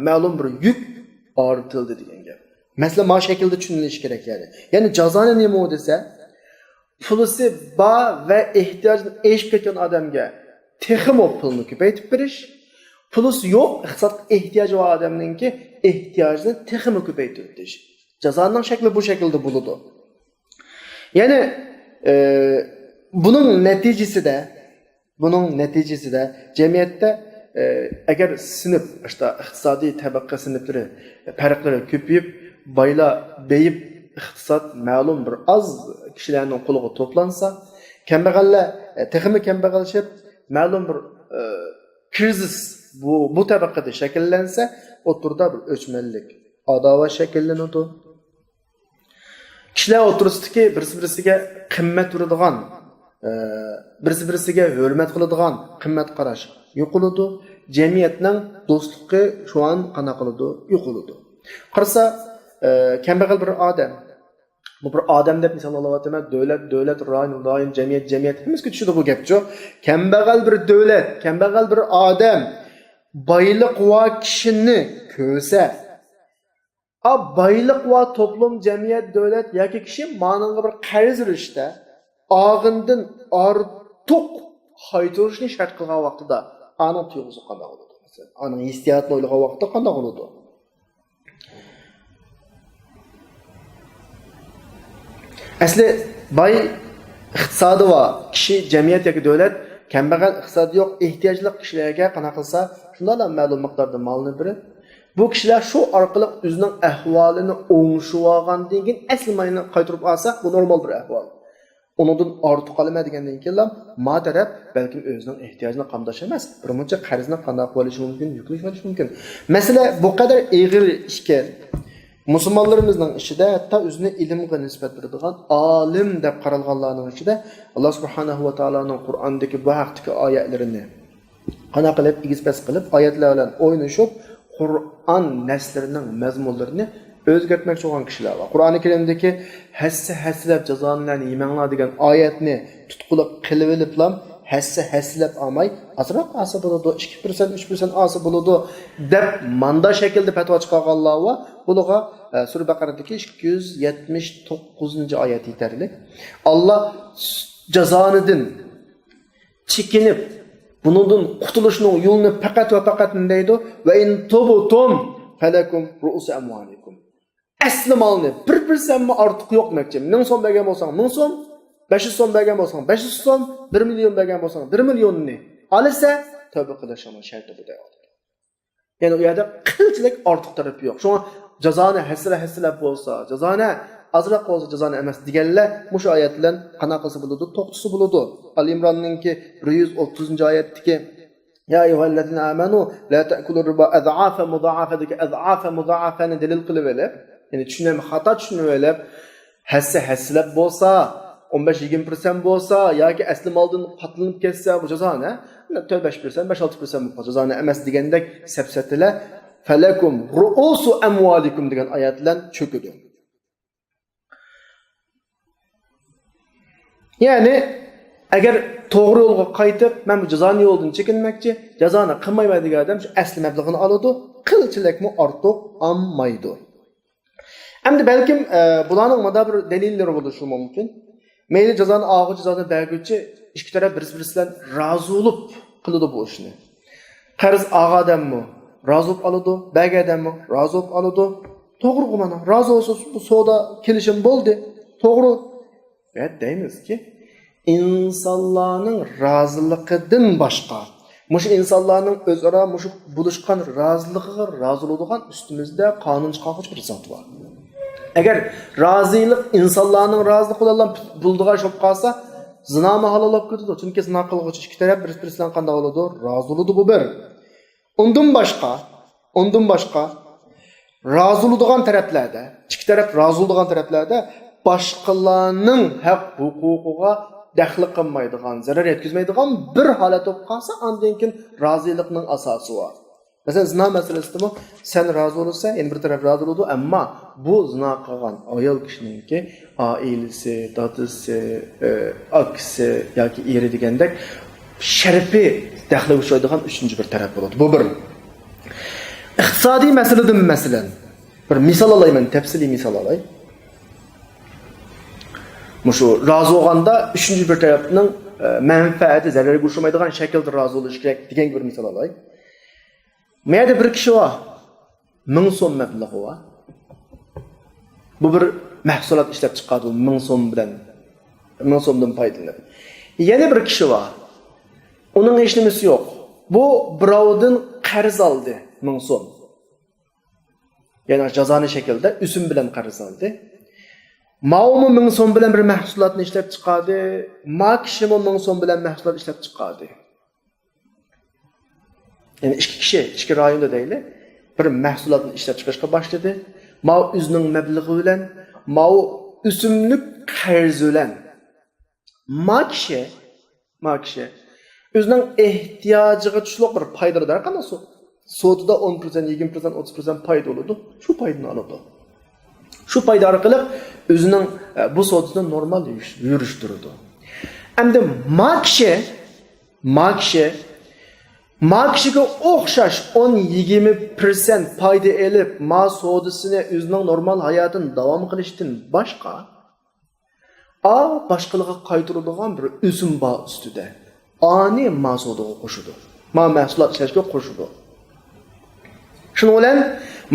ma'lum bir yuk ortildi degan gap. Mesela ma shaklda tushunilishi kerak yani. Ya'ni jazoni nima desa, pulisi bor va ehtiyojini eshib ketgan odamga texmo pulni ko'paytirib berish, pulisi yo'q, iqtisod ehtiyoji bor odamningki ehtiyojini texmo ko'paytirib berish. Jazoning shakli bu shaklda bo'ladi. Ya'ni buning natijasida jamiyatda agar sinf, işte iqtisodiy tabaqa sinflari farqlari ko'payib, boylar beyib iqtisod ma'lum bir az kishilarning qo'liga to'plansa, kambag'allar texmi kambag'alshib, ma'lum bir krizis bu tabaqada shakllansa, o'tirda bir o'chmanlik, adovat shakllanadi. Kishilar o'tirsidagi birisi-birisiga qimmat uradigan, birisi-birisiga hurmat qiladigan qimmat qarash yo'qoladi. Jamiyatning do'stligi shu an qana qiladi, yo'qoladi. Qarasa, kambag'al bir odam, bu bir odam deb misol olayotgan, davlat, rayon, jamiyat himizga tushadi bu gapchi. Kambag'al bir davlat, kambag'al bir odam boylik va kishini ko'rsa, boylik va to'plum, jamiyat, davlat yoki kishi ma'noga bir qarz urishda og'indan ortiq qaytarishni shart qilgan vaqtida ana tuyg'usi qanday bo'ladi? Masalan, ana hissiyotni o'ylagan vaqtda qanday bo'ladi? Asli boy iqtisodi va kishi jamiyat yoki davlat kambag'al iqtisodi yo'q ehtiyojli kishilarga qanaqa qilsa shunday ma'lum miqdorda molni berib bu kishilar shu orqali o'zining ahvolini o'ngishib olgandan keyin asl mayni qaytarib olsa bu normal bir ahvol. Onundan ortiq qolma degandan keyin ma taraf balkim o'zining ehtiyojini qamdash emas, birmuncha qarzni qanday bo'lishi mumkin, yuklash bo'lishi mumkin. Masala bu qadar og'ir ishga musulmonlarimizning ichida hatto o'zini ilmga nisbat beradigan olim deb qaralganlarning ichida Alloh subhanahu va taoloning Qur'ondagi bu haqdagi oyatlarini qana qilib igizpas qilib oyatlar bilan o'ynashib Qur'on naslarining mazmunlarini o'zgartmoqchi bo'lgan kishilar bor. Qur'oni Karimdagi haslab jazolarni yemanglar degan oyatni tutqulab qilib oliblam haslab olmay azroq asa bo'ladi 2% 3% asa bo'ladi deb manda shaklda fatvo chiqarganlar va bularga Sura Baqaradagi 279-oyat yetarli. Alloh jazonidan chekinib bundan qutulishning yo'lini faqat va faqat deydi va in tubutum falakum ru'us amwalikum. Asli molni 1% ortiq yo'q makchi. 1000 so'm bergan bo'lsang 1000 so'm, 500 so'm bergan bo'lsang 500 so'm, 1 million bergan bo'lsang 1 millionni olsa tavba qilishing sharti bu deydi. Ya'ni u yerda qilchilik ortiq tarafi yo'q. Shunga jazoni haslab bo'lsa, jazoni azroq bo'lsa jazoni emas deganlar mush oyat bilan qanaqasi bo'ladi, to'qtisi bo'ladi. Al-Imronninki 130-oyatdagi ya ayyuhallazina amanu la ta'kulur riba ad'afa mudha'afadaki ad'afa mudha'afani dalil qilib olib, ya'ni tushunami xato tushunib olib, haslab bo'lsa 15-20% bo'lsa yoki asli moldan qatlanib ketsa bu jazoni 4-5%, 5-6% bu jazoni emas degandek sapsatilar falakum ru'usu amwalikum degan oyat bilan cho'kidi. Ya'ni agar to'g'ri yo'lga qaytib, men bu jazoni yo'ldan chekinmoqchi, jazoni qilmayman degan odam shu asli mablag'ini oladi, qilchilikmi ortiq olmaydi. Endi balkim bularning mana bir dalillari bo'lishi mumkin. Mayli jazoni og'ir jazoni berguchi ikki taraf bir-birisi bilan rozi bo'lib qiladi bu ishni. Qarz og'ir odammi rozi bo'lib oladi, bergan odammi rozi bo'lib oladi. To'g'ri mana rozi bo'lsa bu savdo kelishim bo'ldi. To'g'ri. Ya deymizki, insonlarning roziligidan boshqa, mush insonlarning o'zaro mush bulishgan roziligiga rozi bo'ladigan ustimizda qonun chiqaruvchi bir zot bor. Agar rozilik insonlarning roziligi bilan buldigan shop qolsa, zino halol bo'lib ketadi. Chunki zino qiluvchi ikki taraf bir-biri bilan qanday bo'ladi? Rozi bo'ladi bu bir. Undan boshqa rozi bo'ladigan taraflarda, ikki taraf rozi bo'ladigan taraflarda boshqalarning haq huquqiga daxl qilmaydigan, zarar yetkazmaydigan bir holat bo'lib qolsa, undan keyin rozilikning asosi bor. Masalan, zina masalasida sen rozi bo'lsa, endi bir taraf rozi bo'ladi, ammo bu zina qilgan ayol kishiningki oilasi, dadasi, akasi yoki eri degandek sharifi daxl o'shaydigan uchinchi bir taraf bo'ladi. Bu bir. Iqtisodiy masaladan masalan bir misol olayman, tafsiliy misol olay. Mushu rozi bo'lganda uchinchi bir tarafning manfaati zararga ushmaydigan shaklda rozi bo'lish kerak degan bir misol olay. Meyada bir kishi var. 1000 so'm mablag'i var. Bu bir mahsulot ishlab chiqadi, 1000 so'm bilan 1000 so'mdan foydalanib. Yana bir kishi var. Uning hech nimasi yo'q. Bu birovdan qarz oldi 1000 so'm. Yana jazoni shaklda usum bilan qarz oldi. Ma'lum 1000 so'm bilan bir mahsulotni ishlab chiqadi. Ma kishi 1000 so'm bilan mahsulot ishlab chiqadi. Yani ikki rayonda deyli, bir mahsulotni ishlab chiqarishga boshladi. Ma o'zining mablag'i bilan, ma o'simlik qarz bilan. Ma kishi o'zining ehtiyojiga tushliq bir foydalar qanday sotida 10%, 20%, 30% foyda bo'ladi. Shu foydani oladi. Shu foyda orqali o'zining bu sotida normal yurishtiradi. Endi ma kishiga o'xshash 10-20% foyda elib, ma sodisini o'zining normal hayotini davom qilishdan boshqa boshqalarga qaytaradigan bir o'sim bor ustida. Ani ma sodaga qo'shadi. Ma mahsulot ishlashga qo'shadi. Shuning bilan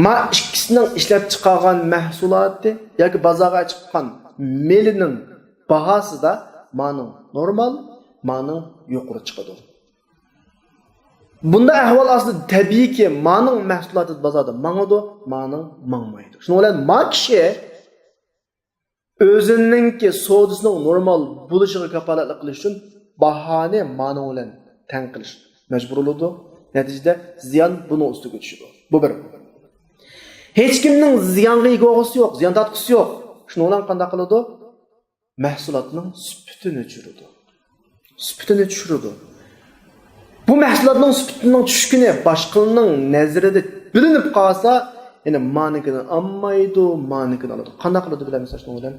ma ikkisining ishlab chiqargan mahsuloti yoki bozorga chiqqan melining bahası da manın normal, manın yuqori chiqadi. Bunda ahvol aslida tabiiyki manın mahsuloti bozorda mangadi, manın mangmaydi. Shuning bilan ma kishi o'zininki savdosining normal bo'lishiga kafolatlik qilish uchun bahoni ma'no bilan tang qilish majbur bo'ladi. Natijada ziyon buni ustiga tushadi. Bu bir. Hech kimning ziyonga egosi yo'q, ziyon tatqisi yo'q. Shuning bilan qanday qiladi? Mahsulotning sifatini tushiradi. Sifatini tushiradi. Bu mahsulotning sifatining tushkuni boshqaning nazarida bilinib qolsa, ya'ni ma'nikini olmaydi, ma'nikini oladi. Qanday qiladi bilamiz shuni bilan?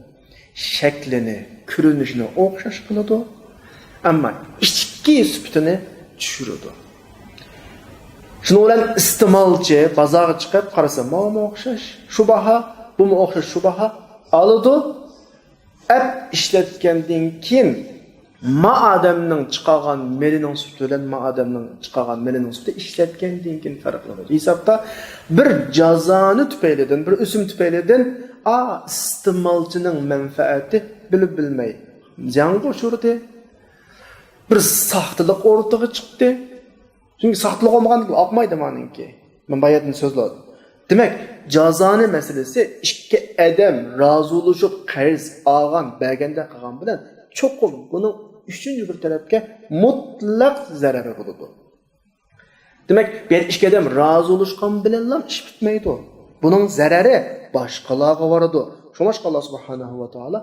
Shaklini, ko'rinishini o'xshash qiladi, ammo ichki sifatini tushiradi. Shuning bilan iste'molchi bozorga chiqib qarasa, mana o'xshash, shu baho, bu o'xshash, shu baho oladi. ishlatgandan keyin odamning chiqargan melining sufti bilan odamning chiqargan melining sufti ishlatgandan keyin farqlanadi. Hisobda bir jazoni tufaylidan, bir o'sim tufaylidan iste'molchining manfaati bilib bilmay ziyanga uchurdi. Bir saxtalik o'rtaga chiqdi. Chunki saxtalik olmaganlik oqmaydi meningki. Men bayatni so'zladim. Demek cazani meselesi ikki adam razı oluşup qarz olgan berganda qilgan bilan cho'qim buni üçüncü bir tarafga mutlaq zarari bo'ladi. Demek bir ikki adam razı oluşgan bilan ish bitmaydi. Buning zarari boshqalarga boradi. Shunga Allah subhanahu va taolo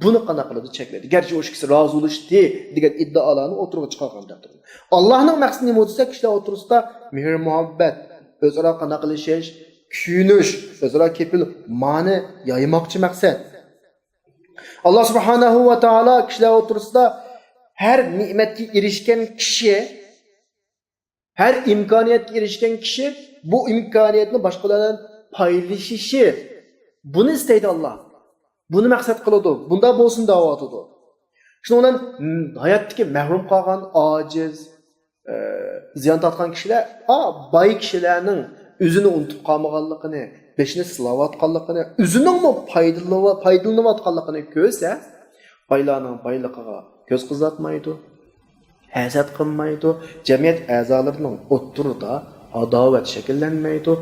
buni qana qiladi chekladi. Garchi o ikkisi razı olishdi degan iddaolarni o'tirib chiqargandir. Allohning maqsadi nima bo'lsa, kishilar o'tirisida mehr muhabbat, o'zaro qana qilishish, kuyinish, o'zaro kepil ma'ni yaymoqchi maqsad. Allah subhanahu va taolo kishilar o'tirisida her ne'matga erishgan kishi, her imkoniyatga erishgan kishi bu imkoniyatni boshqalardan paylashishi buni istaydi Allah. Buni maqsad qiladi. Bunda bo'lsin da'vatidi. Shuning bilan hayotdagi mahrum qolgan, ojiz, ziyon tortgan kishilar, boy kishilarning o'zini unutib qolmaganligini, beshini silayotganligini, o'zining foydalanayotganligini ko'rsa, boylarning boyligiga ko'z qizatmaydi, hasad qilmaydi, jamiyat a'zolarining o'ttirida adovat shakllanmaydi,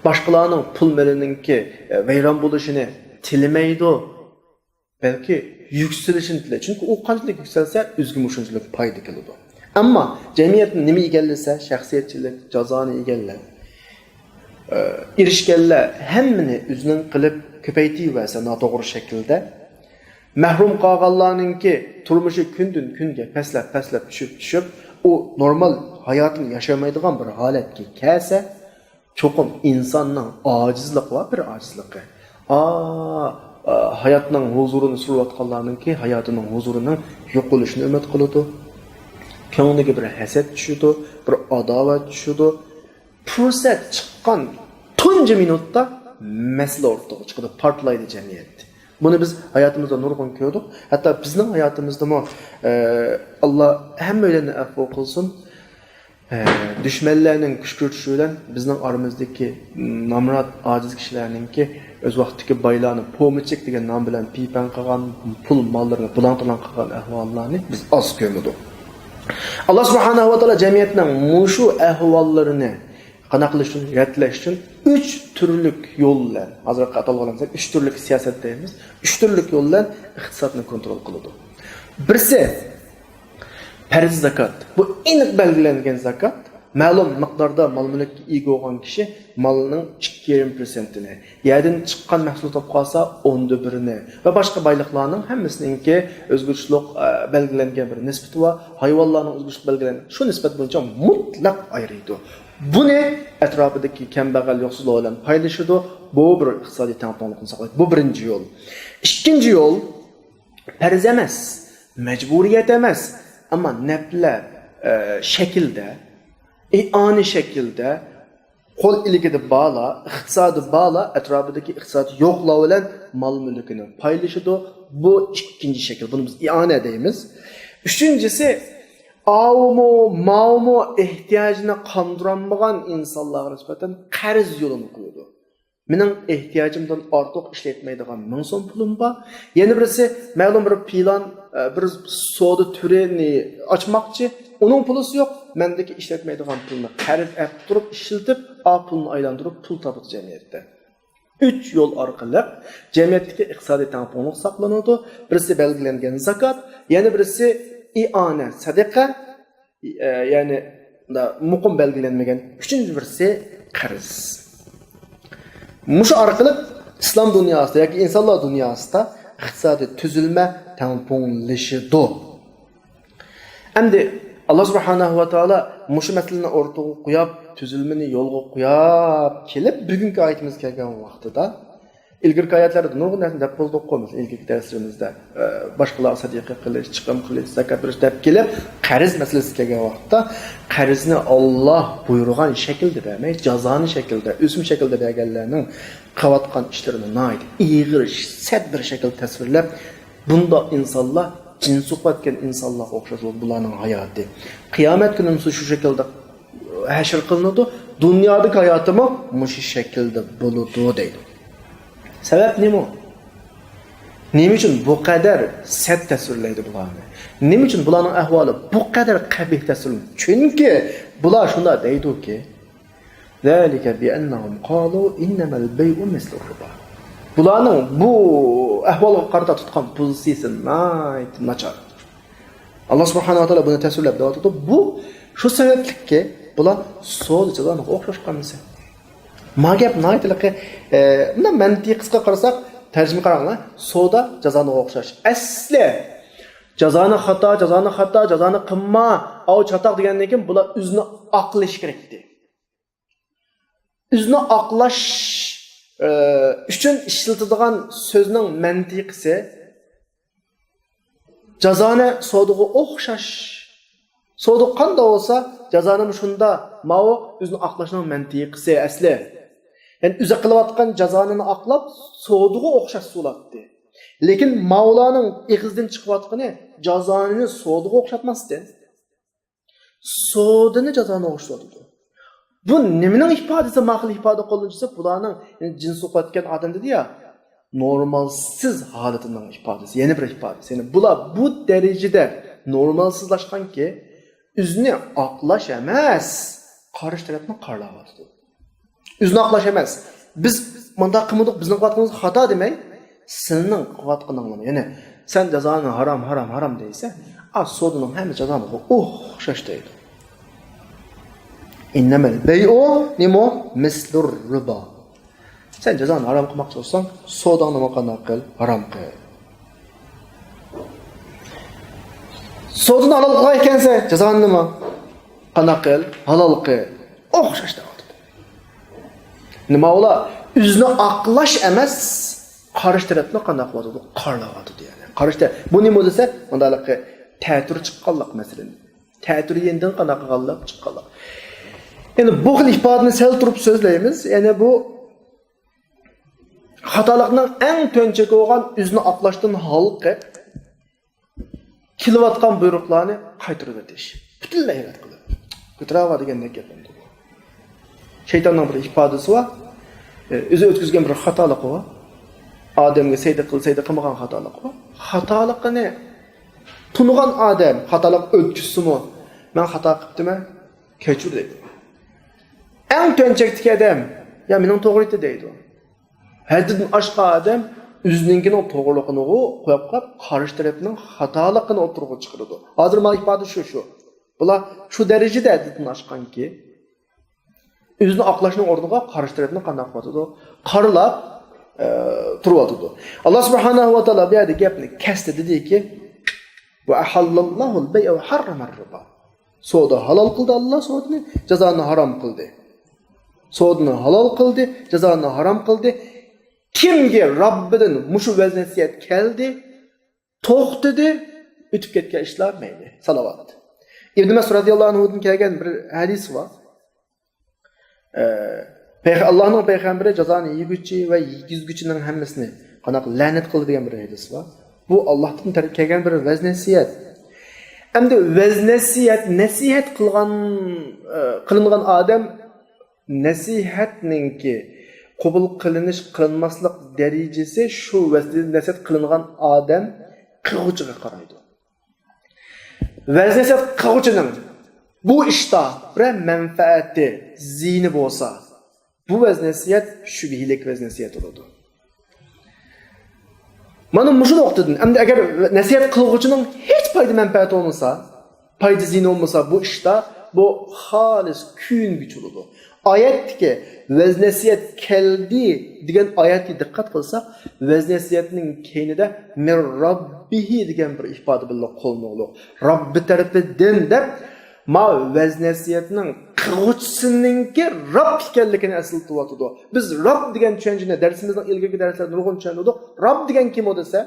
boshqalarning pul melininki vayron bo'lishini tilmaydi, balki yukselishini tilaydi. Chunki u qanchalik yukselsa, o'ziga shunchalik foyda keladi. Ammo jamiyatni nima egallasa, shaxsiyatchilik, jazoni egallar erishganlar hammani o'zining qilib ko'paytirsa noto'g'ri shaklda mahrum qolganlarningki turmushi kundan kunga pastlab tushib u normal hayotini yashamaydigan bir holatga kelsa, cho'qim insonning ojizligi va bir ojizligi. Hayotning huzurini surayotganlarningki hayotining huzurining yo'qolishini umid qiladi. Ko'ngliga bir hasad tushadi, bir adovat tushadi. Fursat chiqqan tunji minutda masala o'rtaga chiqadi, portlaydi jamiyat. Buni biz hayotimizda nurg'un ko'rdik. Hatto bizning hayotimizda Alloh hammalarni afv qilsin. Dushmanlarning kuch kurtishi bilan bizning oramizdagi nomrod ojiz kishilarningki o'z vaqtidagi boylarni po'michik degan nom bilan pipan qilgan, pul mollarini bulan-bulan qilgan ahvollarni biz oz ko'rdik. Allah subhanahu va taolo jamiyatning mushu ahvollarini qana qilish uchun, yatlash uchun 3 turlik yo'llar, hozir qatalganimizda 3 turlik siyosat deymiz. 3 turlik yo'llar iqtisodni kontrol qiladi. Birisi farz zakat. Bu aniq belgilangan zakat. Ma'lum miqdorda mol-mulkka ega bo'lgan kishi molining 2,5%ni, yerdan chiqqan mahsulot topib qolsa 1/1ni va boshqa boyliqlarning hammasininki o'zgarishlik belgilangan bir nisbati va hayvonlarning o'zgarishlik belgilangan shu nisbat bo'yicha mutlaq ayriydi. Buni atrofidagi kambag'al yo'qsizlar bilan paylaşadi. Bu bir iqtisodiy tenglikni saqlaydi. Bu birinchi yo'l. Ikkinchi yo'l farz emas, majburiyat emas, ammo naflar shaklda, ani shaklda qo'l ilgida bala, iqtisodiy bala atrofidagi iqtisodiy yo'qlar bilan mol-mulkini paylaşadi. Bu ikkinchi shakl. Buni biz iona deymiz. Üçüncüsü ma'mu ehtiyojini qondiranmagan insonlarga nisbatan qarz yo'lini qo'yadi. Mening ehtiyojimdan ortiq ishlatmaydigan 1000 so'm pulim bor. Yana birisi ma'lum bir plan, bir savdo turini ochmoqchi, uning pulisi yo'q. Mendagi ishlatmaydigan pulni qarz olib turib ishlatib, a pulni aylantirib pul topadi jamiyatda. 3 yo'l orqali jamiyatdagi iqtisodiy tenglik saqlanadi. Birisi belgilangan zakat, yana birisi iona, sadaqa, ya'ni muqim belgilanmagan. Uchinchi birisi qarz. Mush orqali islom dunyosida yoki insonlar dunyosida iqtisodiy tuzilma tengliklanishdi. Endi Allah subhanahu wa ta'ala mush masalani o'rtaga qo'yib, tuzilmani yo'lga qo'yib kelib, bugungi oyatimiz kelgan vaqtida ilgirki oyatlarda nurg'un narsa deb bo'ldik qo'ymiz. Ilgirki darsimizda boshqalar sadiqa qilish, chiqim qilish, zakat berish deb kelib, qarz masalasi kelgan vaqtda qarzni Alloh buyurgan shaklda bermay, jazoni shaklda, o'sim shaklda berganlarning qilayotgan ishlarini noyid, ig'ir, sad bir shaklda tasvirlab, bunda insonlar cin suhbatken insanlar o'xshash bularning hayoti. Qiyomat kuni shu shaklda hashr qilinadi. Dunyodagi hayotimi shu shaklda bo'ladi deydi. Sabab nima? Nima uchun bu qadar sad tasvirlaydi bularni? Nima uchun bularning ahvoli bu qadar qabih tasvirlaydi? Chunki bular shunda deydi-ki, "Zalika bi annahum qalu innamal bay'u mislu riba." Bularning bu ahvolga qarata tutgan pozitsiyasi nachar. Allah subhanahu wa ta'ala buni tasvirlab berdi. Bu shu sabablikki bular savdochilarga o'xshash qilmasa. Magap naytligi bundan mantiqqa qarasak, tarjima qaranglar, savdo jazoni o'xshash. Asli jazoni xato, jazoni qilma, av chatoq degandan keyin bular o'zini aqlash kerakdi. O'zini aqlash üçün işletildiğin sözünün məntiqisi cazanı soğuduğu oxşaş. Soğuduğu qanda olsa cazanım şunda mao özünün aqlaşının məntiqisi əsli. Yəni üzə qılıvatqan cazanını aqlab soğuduğu oxşaş sulatdı. Lekin Mavlanın iğizdən çıxıvatqını cazanını soğuduğu oxşatmasdı. Soğudunu cazanı oxşatdı. Bu nimenin ifadesi, maqil ifade qo'llanıcısı bularning cin suhbatgan adam dedi ya, normalsiz holatının ifadesi, yeni bir ifadesi. Yani bular bu derecede normalsizlaşkanki üzünü aqlash emas, qarış tarafını qarlayapti. Üzünü aqlash emas. Biz manda qilmadik, bizning qilayotganimiz xato demay, sening qilayotganingni, ya'ni sen jazoni harom deysa, so'dining hamma jazoni o'xshash deydi. İnnemel bey'u nimo mislur riba. Sen cezanı haram kılmak olsan, soğudan namaqana qil, haram qil. Soğudan halal qilgansa, cezanı nima qana qil, halal qil. O'xshash deydi. Nima ola? O'zini aqlash emas, qarish tarafni qana qiladi, qarlayapti deydi. Qarishda bu nima desa, undaligi ta'tir chiqqanlik masalan. Ta'tir yendan qana qilganlik chiqqanlik. Yani bu xil ifadəni sel turib sözləyimiz, yani bu xatalıqның ən tönçeki olan üzünü aqlaşdığın halqı kilovatqan buyruqlarını qaytırıb ediş. Bütünlə həyat qılır. Qıtrava degəndə gəpəndə. Şeytanın bir ifadəsi var. Özü ötküzgən bir xatalıqı var. Ademə seydə qılmağan xatalıqı var. Xatalıqını tunuğan Adem, xatalıq ötküsü mü? Mən xata qıpdımə, keçür deydi. En tönçekteki adam, ya benim doğruydu deydi o. Hadidin aşka adam, üzününkini o doğruluğunu koyup karşı tarafının hatalıqını oturuğa çıkırdı. Hazır mal ifade şu. Bula şu derecede hadidin aşkan ki, üzünü aqlaşının orduğa karşı tarafını qanaqladı. Qarılap turuvadı. Allah subhanahu wa ta'ala bir yerde gepini kesti dedi ki, ve ahallallahu l-bey'e ve harramar riba. Soğuda halal kıldı Allah soğudunu, cezanı haram kıldı. Soğudunu halal kıldı, cezanı haram kıldı. Kimge Rabbinin muşu veznasiyet keldi, toq dedi, ütüp ketken işler meyli. Salavat. İbn Mesud radıyallahu anhu'dan kelgen bir hadis var. Allah'ın peygamberi cezanı yigüçü ve yigizgüçünün hemmesini qanaq lanet kıldı diyen bir hadis var. Bu Allah'tan kelgen bir veznasiyet. Endi veznasiyet, nasihat qılınğan adam nasihatninki qabul qilinish qilinmaslik darajasi shu vazn-nasihat qilingan odam qilg'uchiga qaraydi. Vazn-nasihat qilg'uchining bu ishda bir manfaati, ziyni bo'lsa, bu vazn-nasihat shubhilik vazn-nasihat bo'ladi. Mana mushu nuqtadan, endi agar nasihat qilg'uchining hech foyda manfaati olmasa, foyda ziyni olmasa bu ishda bu xolis kuyunguch bo'ladi. Oyatdagi vazn-nasihat keldi degan oyatga diqqat qilsak, vazn-nasihatning keynida min robbihi degan bir ifoda bilan qo'llaniladi. Robbi tarafidan deb ma vazn-nasihatning qilg'uchisiningki Rob ekanligini asıltıvatıdı. Biz Rob degan tushunchani darsimizning ilgirgi darslarda nurg'un tushundik. Rob degan kim o desa,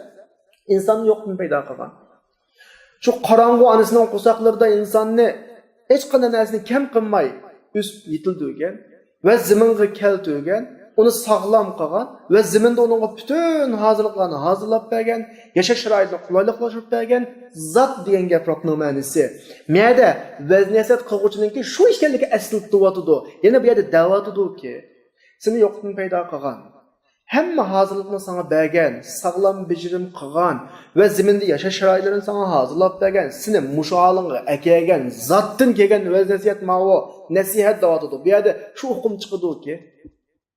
insonni yo'qdan paydo qilgan. Shu qorong'u onasining qo'saqlarida insonni hech qanday narsani kam qilmay üst yetildirgan va zaminga keltirgan, uni sog'lom qilgan va zaminda uningga butun hozirliklarni hozirlab bergan, yashash sharoitini qulayliqlashtirib bergan zot degan gapning ma'nosi. Miyada vazn-nasihat qilg'uchininki shu ekanligi asıltıvatıdı. Yana bu yerda da'vatidirki, seni yo'qdan paydo qilgan, hamma hozirlikni sana bergan, sog'lom bijirim qilgan va zaminda yashash sharoitlarini sana hozirlab bergan, seni mushu holingga akelgan zotdan kelgan vazn-nasihat ma'vo nasihat da'vatidir. Bu yerda shu hukm chiqadiki,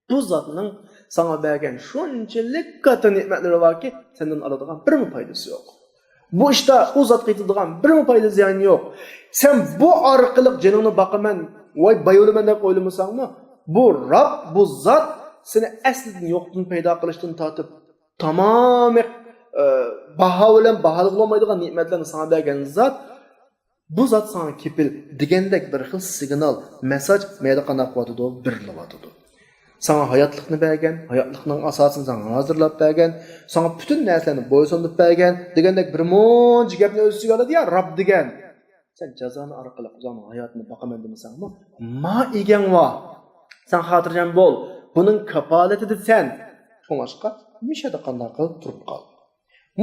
bu zotning sana bergan shunchalik katta ne'matlari borki, sendan oladigan birmi foydasi yo'q. Bu ishda u zotga yetadigan birmi foyda ziyoni yo'q. Sen bu orqali jiningni boqaman, voy bayolaman deb o'ylamasangmi, bu Rob, bu zot seni aslidan yo'qdan paydo qilishdan tortib tamoman baho bilan baholanmaydigan ne'matlarni sana bergan zot, bu zot sana kepil degandek bir xil signal, mesaj mayda qanday qilyotidi, birlayotidi. Sana hayotlikni bergan, hayotlikning asosini sana hozirlab bergan, sana bütün narsalarni bo'ysundirib bergan degandek bir muncha gapni o'z ichiga oladi ya Rob degan. Sen jazoni orqali o'zing hayotni boqaman demasangmi, ma egang va sen xotirjam bo'l. Buning kafolatida sen to'mashqa mishada qanday qilib turib qol.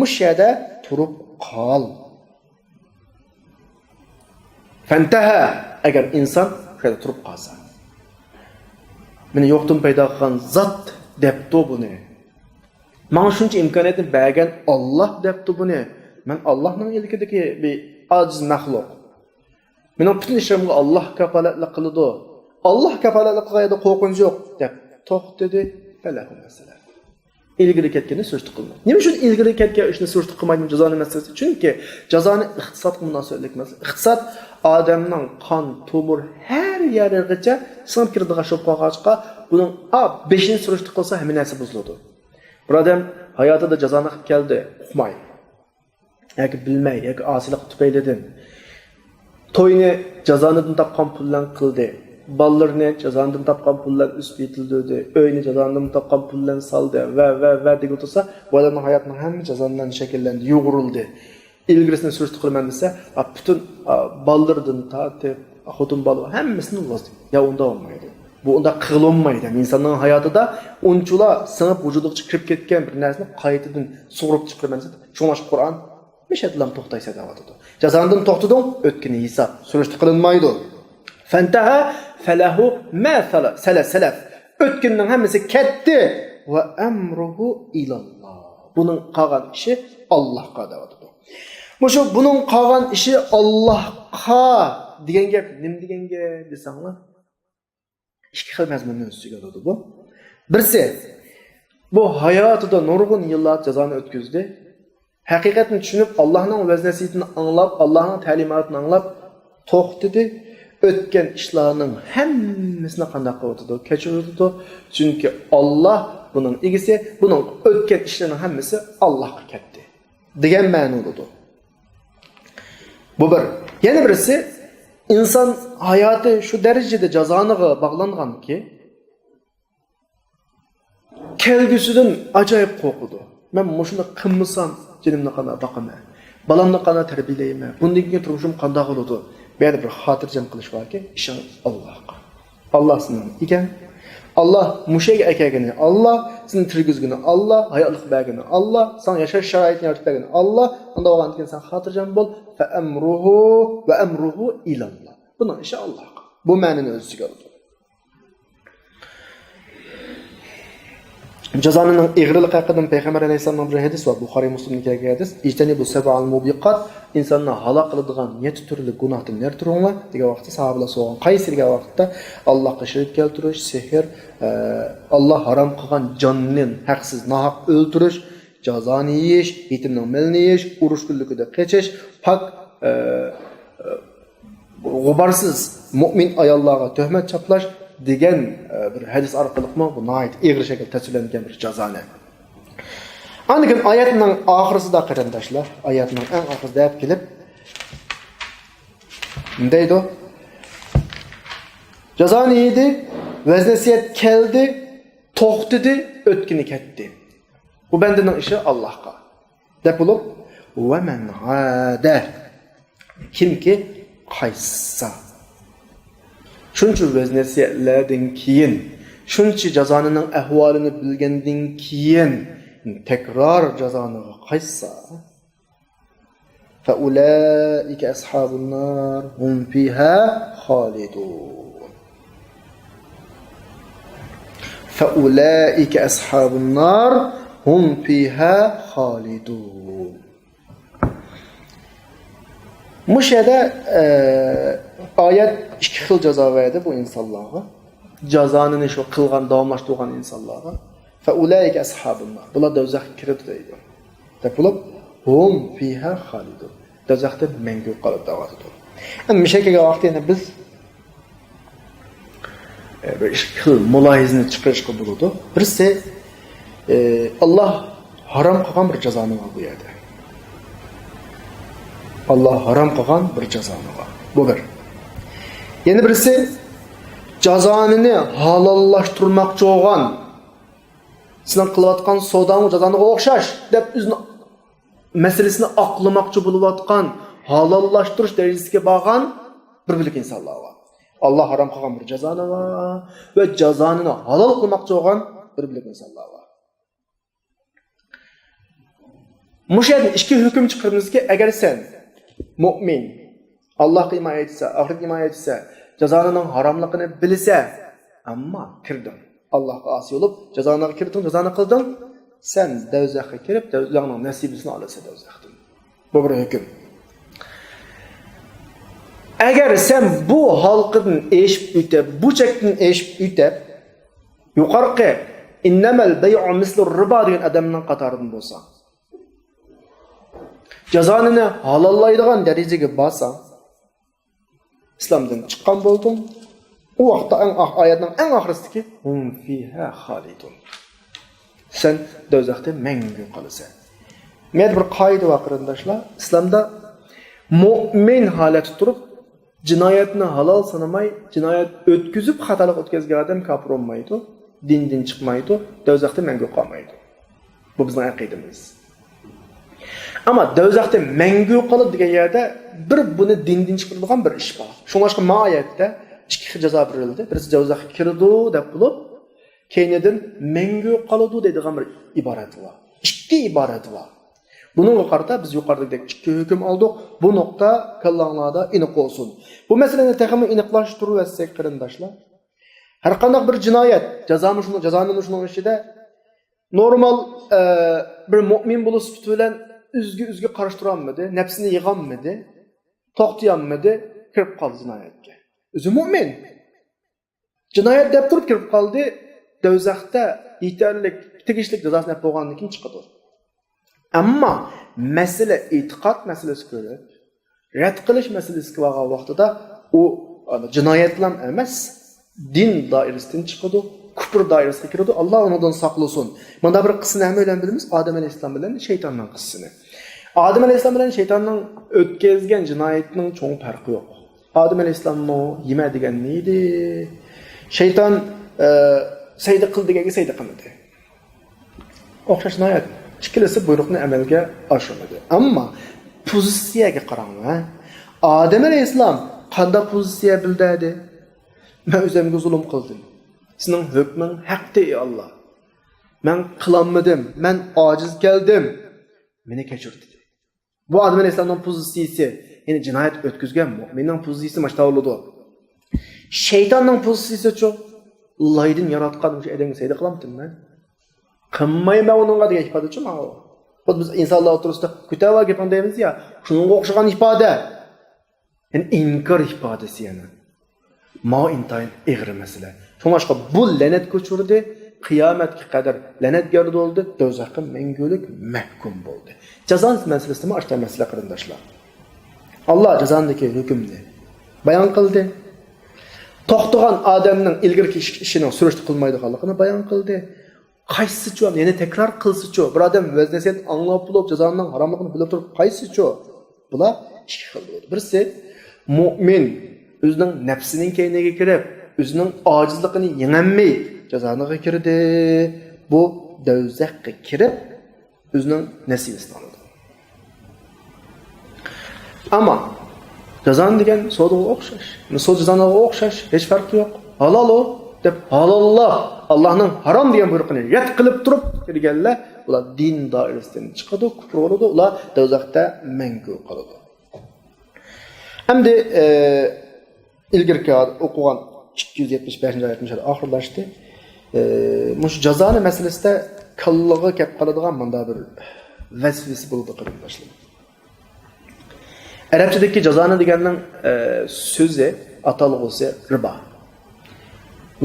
Mushada turib qol. Fantaha agar inson shada turib qolsa, meni yo'qdan paydo qilgan zot debdi buni. Menga shuncha imkoniyatni bergan Alloh debdi buni. Men Allohning ilkidagi bir ojiz maxluq. Mening butun ishimga Alloh kafolatlik qiladi. Alloh kafolatlik qilganda qo'rqinch yo'q deb to'xtadi. Falahu masalan. İlgili ketgani so'zti qilma. Nima uchun ilgili ketgan ishni so'zti qilmaydi jazoni masalasi? Chunki jazoni iqtisodga munosabatlik emas. Iqtisod odamning qon, tomir har yerigacha singib kiradigan shu qog'ozga buning besini so'zti qilsa hamma narsa buziladi. Bir odam hayotida jazoni qilib keldi, uqmay. Yoki bilmay, yoki osilik tufaylidan to'yni jazonidan topgan puldan qildi. Ballarını cazandan tapqan pullar üst yetildirdi. Öyni cazandan tapqan pullar saldı ve degi otursa bu adamın hayatının hem cazandan şekillendi, yoğuruldu. İlgirisini sürüstü kılman dese, bütün ballardan tatip, xotun balı hemmesini vazdı. Ya onda olmaydı. Bu onda kılınmaydı. İnsanın hayatı da onçula sınıp vücuduk çıkıp ketken bir nersini kayıtıdan soğurup çıkırman dese. Çoğumaş Kur'an meşedilam tohtaysa davatıdı. Cazandan tohtudun ötkini hesap. Sürüstü kılınmaydı. Fantaha felahu ma selef. Ötkinning hammasi ketdi va amruhu ilallah. Bunun qolgan ishi Allohga da'vatdir. Mushu bunun qolgan ishi Allohga degan gap nim degan gap desanglar? Ikki xil mazmunni ustiga oladi bu. Birsi bu hayotida nurg'un yillar jazoni o'tkazdi. Haqiqatni tushunib, Allohning vazn-nasihatini anglab, Allohning ta'limotini anglab to'xtadi. Ötken işlerinin hemmisine qanday qildi, kechirdi. Çünkü Allah bunun egisi, bunun ötken işlerinin hemmisi Allah'a ketdi. Degan ma'noda. Bu bir. Yana birisi inson hayoti shu darajada jazoniga bog'langanki, kelgusidan ajoyib qo'rqdi. Men mushuni qilmasam, jinimni qanday boqaman? Balamni qanday tarbiyalayman? Bundan keyin turmushim qanday bo'ladi? Beni bir hatırcam kılış var ki, işin Allah'a. Allah senin iken, Allah muşega ekegini, Allah senin tirgizgini, Allah hayatlık bergini, Allah sana yaşar şaraitini yaratıp bergini, Allah onda olan iken sen hatırcam bol, ve emruhu ilallah. Bunun işi Allah'a. Bu ma'nini o'ziga oladi. Cazanın eğrilik hakkında Peygamber Aleyhisselam'ın bir hadis var. Bukhari Müslim'deki hadis. İçteni bu seb'al mubiqat insanını halak kılıdığan 7 türlü günahdan ner turunla diye vaxtda sahabeler soğan. Qaysirga vaxtda Allah'a şirk keltiriş, sihir, Allah haram kılgan canının haksız nahaq öldürüş, cazanı yiyiş, yetimnin malını yiyiş, uruş güllüküde keçiş, pak gubarsız mümin ayallarga töhmet çaplaş degan bir hadis orqali bu nayet egri şekilde tasvirlangan bir cazane. Anikin oyatning oxirisida qarindoshlar, oyatning eng oxirida deb kelib deydi. Jazoni yedi, vaznasiyat keldi, to'xtadi, o'tkini ketdi. Bu bandaning ishi Allohga. Deb bo'lib, va man hada kimki qaysa shuncha vaznasiyatlardan keyin, shuncha jazonining ahvolini bilgandan keyin tekrar jazoniga qaysa fa ulaika ashabun nar hum fiha khalidun. Fa ulaika ashabun nar hum fiha khalidun. Müşede ayet iki xil jazo verdi bu insanlara. Cazanını şu kılgan, davamlaştırgan insanlara. Fe ulaike ashabunnar. Bular dozakka kirdi deydi. Deb bo'lib, hum fiha khalidun. Dozakda mangu qolib davatdi. Endi mishakaga vaqtida biz bir xil mulohizani chiqarishga bo'ladi. Birisi Allah haram qilgan bir jazoni bu yerda. Allah haram qilgan bir jazoni bor. Bu bir. Yana birisi jazonini halollaştırmoqchi bo'lgan sizlar qilayotgan savdoning jazoniga o'xshash deb o'zini masalasini aqlamoqchi bo'layotgan halollashtirish darajasiga borgan bir bilik insonlar bor. Allah haram qilgan bir jazoni bor va jazonini halol qilmoqchi bo'lgan bir bilik insonlar bor. Mushad ikki hukm chiqaramizki, agar sen mu'min Allohga iymon etsa, oxiratga iymon etsa, jazonining haromligini bilsa, ammo kirding. Allohga asi bo'lib, jazoniga kirding, jazoni qilding, sen do'zaxga kirib, do'zaxning nasibini olasan do'zaxdan. Bu bir hukm. Agar sen bu halqdan eshib o'tib, bu chekdan eshib o'tib, yuqorqi innamal bay'u mislu riba degan odamning qatoridan bo'lsan, jazonini halollaydigan darajaga borsan, İslamdan chiqqan bo'lding. U vaqtda oyatning eng oxirisidagi hum fiha khalidun. Sen do'zaxda mangu qolasan. Men bir qoida bor qarindoshlar, islomda mu'min holati turib jinoyatni halol sanamay, jinoyat o'tkazib xatolik o'tkazgan odam kofir bo'lmaydi, dindan chiqmaydi, do'zaxda mangu qolmaydi. Bu bizning aqidamiz. Ama do'zaxda mangu qolib degan yerda bir buni dindan chiqaradigan bir ish bor. Shunga ma'ayatda ikki xil jazo berildi. Birisi do'zaxga kirdi deb bo'lib, keyindan mangu qoladi deydigan bir iborat bor. Ikki iborat bor. Bununla qarata biz yuqoridagi ikki hukm oldik. Bu nuqta kallanglarda aniq olsun. Bu masalani texmi aniqlashtirib etsak qarindoshlar, har qanday bir jinoyat jazoni shuning ichida normal bir mu'min bo'lish bilan üzgü qarashtiranmadi, nafsini yig'anmadi, to'xtayanmadi, kirib qoldi jinoyatga. O'zi mu'min. Jinoyat deb turib kirib qoldi, do'zaxda yetarlik, tegishli jazosini bo'lgandan keyin chiqadi. Ammo masala e'tiqod masalasi ko'rib, rad qilish masalasi bo'lgan vaqtida u jinoyat bilan emas, din doirasidan chiqadi. Kufr dairəsine kirdi. Allah ondan saqlasın. Mana bir qissini ham bilan bilamiz. Adem alayhissalom bilan şeytanның qissini. Adem alayhissalom bilan şeytanның o'tkazgan jinoyatining cho'ng farqi yo'q. Adem alayhissalomni yema degan neydi? Şeytan sayda qil deganga sayda qilmadi. O'xshash jinoyat. Ikkilasi buyruqni amalga oshirmadi. Ammo pozitsiyaga qarang. Adem alayhissalom qanday pozitsiya bildirdi? Men o'zimga zulm qildim. Senin hükmün haktı ey Allah. Ben kılanmadım, ben aciz geldim. Beni keçir dedi. Bu Adem Aleyhisselam'ın pozisyisi, yani cinayet ötküzgen müminin pozisyisi maçta oldu. Şeytanın pozisyisi çok. Allah'ın yaratkanmış edeni seyde kılamdım ben. Qilmayman uningga degan ifoda-chi mana bu. Bu biz insonlar o'rtasida ko'tava gaping deymiz ya, shunga o'xshagan ifoda. Yani inkar ifodasi yana. Ma intayin ig'ir masala. Shunga bu la'nat ko'chirdi, qiyomatga qadar la'natgor bo'ldi, do'zaxga mangulik mahkum bo'ldi. Jazon masalasida ham ashta masala qarindoshlar. Allah jazondagi hukmni bayon qildi. To'xtagan odamning ilgirki ishining surishti qilmaydiganligini bayon qildi. Qaysichi yana takror qilsichi, bir odam vaznasiyan anglab bo'lib jazoning haromligini bilib turib qaysichi? Bular ikki xil bo'ldi. Birisi mu'min o'zining nafsining keyniga kirib, o'zining ojizligini yengolmay jazoniga kirdi. Bu do'zaxga kirib o'zining nasibasini oldi. Ammo jazon degan so'dga o'xshash. So'd jazoniga o'xshash, hech farqi yo'q. Halol deb halollah Allohning harom degan buyruqini yat qilib turib kirganlar, ular din doirasidan chiqadi, kufr bo'ladi, ular do'zaxda mangu qoladi. Endi ilgirki o'qigan 275-oyatni oxirlashdi. Mush jazoni masalasida kallaga kelib qoladigan menda bir vasvasi bo'ldi qarindoshlar. Arabchadagi jazoni deganning so'zi atalg'usi riba.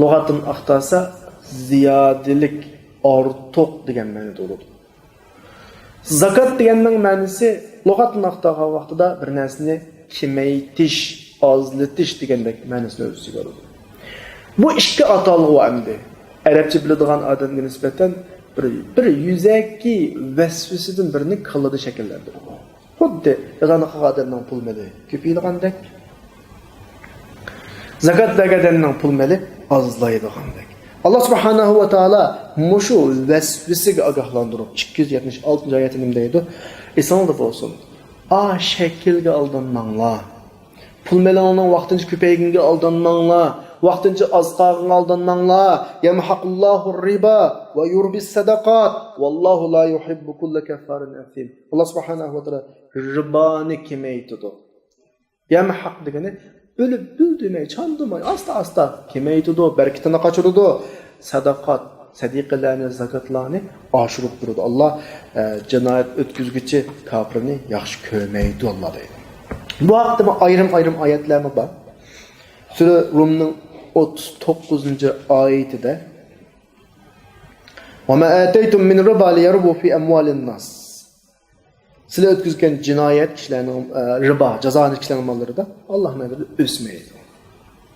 Lug'atdan aqtasa ziyodilik, ortiq degan ma'noda bo'ladi. Zakat deganning ma'nosi lug'atdan aqtagan vaqtida bir narsani kemaytish, ozlatish degandek ma'nosini o'z ichiga oladi. Bu ikki atalg'u endi arabcha biladigan odamga nisbatan bir yuzaki vasfisidan birini qiladi shakllantiradi. Xuddi jazoni qilgan odamning pul mali ko'paydigandek, zakat berganning pul mali ozlaydigandek. Allah subhanahu va taolo mushu vasfisiga ogohlantirib 276-oyatida nima deydi? Esonda bo'lsin. Şekilge aldanmanglar. Pul melonning vaqtincha ko'payganiga aldanmanglar. Vaqtincha azqaga aldanmanglar. Yamhaqullohu riba va yurbis sadaqat. Vallohu la yuhibbu kulla kaffarin asim. Allah subhanahu va taolo riboni kemaytirdi. Yamhaq degani o'lib bildirmay, chandimay, asta kemaytirdi, barakatini qochirdi. Sadaqat sadiqalarni, zakatlarni oshirib turadi. Allah jinoyat o'tkazguchi kofirni yaxshi ko'rmaydi Allah deydi. Bu haqda ayrim oyatlarmi bor. Sura Rumning 39-oyatida "Va ma ataytum min riba liyarbu fi amwalin nas." Sizlar o'tkazgan jinoyat kishilarning riba, jazoni kishilarning mollarida Alloh nazarida o'smaydi.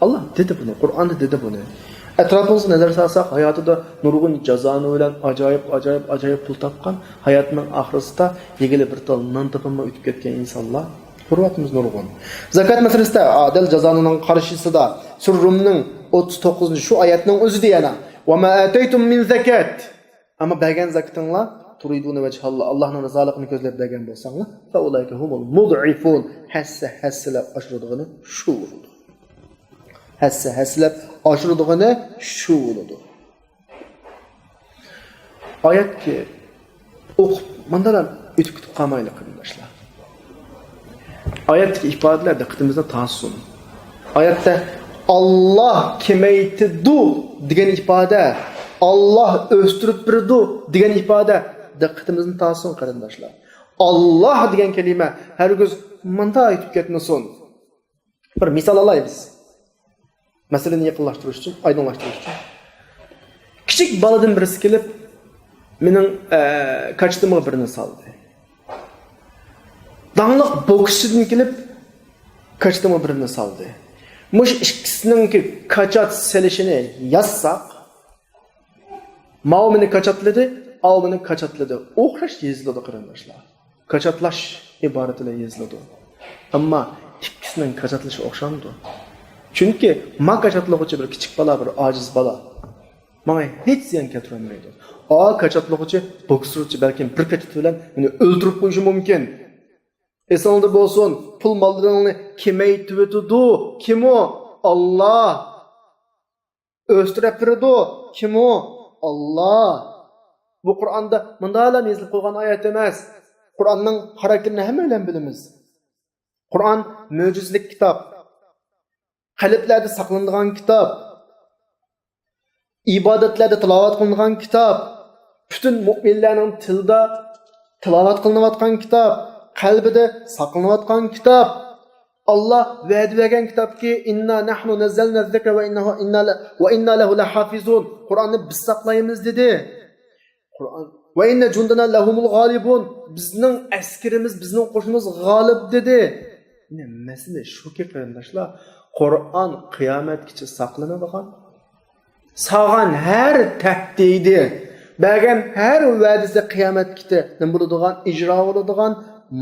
Allah dedi bunu, Qur'onda dedi bunu. Etrafımızda neler salsak hayatında nurgun cazanı ölen acayip pul tapkan hayatının ahirasında yegili bir tal nan tapınma ütüp ketken insanlar hurmatımız nurgun. Zakat meselesinde adil cazanının karşısı da Surrum'un 39. şu ayetinin özü diyene وَمَا آتَيْتُمْ مِنْ زَكَاتٍ Ama bergen zakatınla turidune vecihallah Allah'ın rızalıkını gözleyip bergen bolsanlar فَاُولَٰئِكَ هُمُ الْمُضْعِفُونَ Hesse aşırıdığını şu vuruldu. Həsləb aşırdığını şu oldu. Ayet ki oxub, mandalar ütüb qalmaylı qardaşlar. Ayetdeki ifadeler diqqətimizdə tansın. Ayetdə Allah kemaytidu degan ifadə, Allah östürüb birdu degan ifadə diqqətimizni tansın qardaşlar. Allah degan kelime hər göz manda aytib ketməsin. Bir misal alayız. Meseleni yakınlaştırış için, aydınlaştırış için. Küçük baladan birisi gelip, benim kaçtığımı birini saldı. Dağınlık boksçudan gelip, kaçtığımı birini saldı. Muş ikisinin ki kaçat selişini yazsak, mağ beni kaçatladı, al beni kaçatladı. Oxraş yazıladı qardaşlar. Kaçatlaş ibaretiyle yazıladı. Ama ikisinin kaçatlaşı oxşandı. Çünkü ma kaçatlıqçı bir kichik bala, bir aciz bala. Manga hech ziyon keltirmaydi. Kaçatlıqçı boksçu belki bir kaçat bilan meni o'ldirib qo'yishi mumkin. Esonda bo'lsin, pul mollarini kemaytib o'tdi. Kim o? Allah. O'stirib turdi. Kim o? Allah. Bu Qur'onda bundalar yozilib qo'ygan oyat emas. Qur'onning xarakterini hammalar bilamiz. Qur'on mo'jizalik kitob. Qalblarda saqlanadigan kitob, ibodatlarda tilovat qilinadigan kitob, Bütün müminlerin tilda tilavat kılınıvatkan kitap, kalbide saklanıvatkan kitap. Allah vaad bergen kitap ki inna nahnu nazzalna zikra ve inna lehu lahafizun. Kur'an'ı biz saklayımız dedi. Kur'an ve inne cundana lahumul galibun. Bizning askerimiz, bizning qo'shinimiz g'olib dedi. Ne mesele şu ki qarindoshlar, Qur'on qiyomatgacha saqlanadigan, sağan her tahdidi, bergen her va'dasi qiyomatgacha nima bo'ladigan, ijro bo'ladigan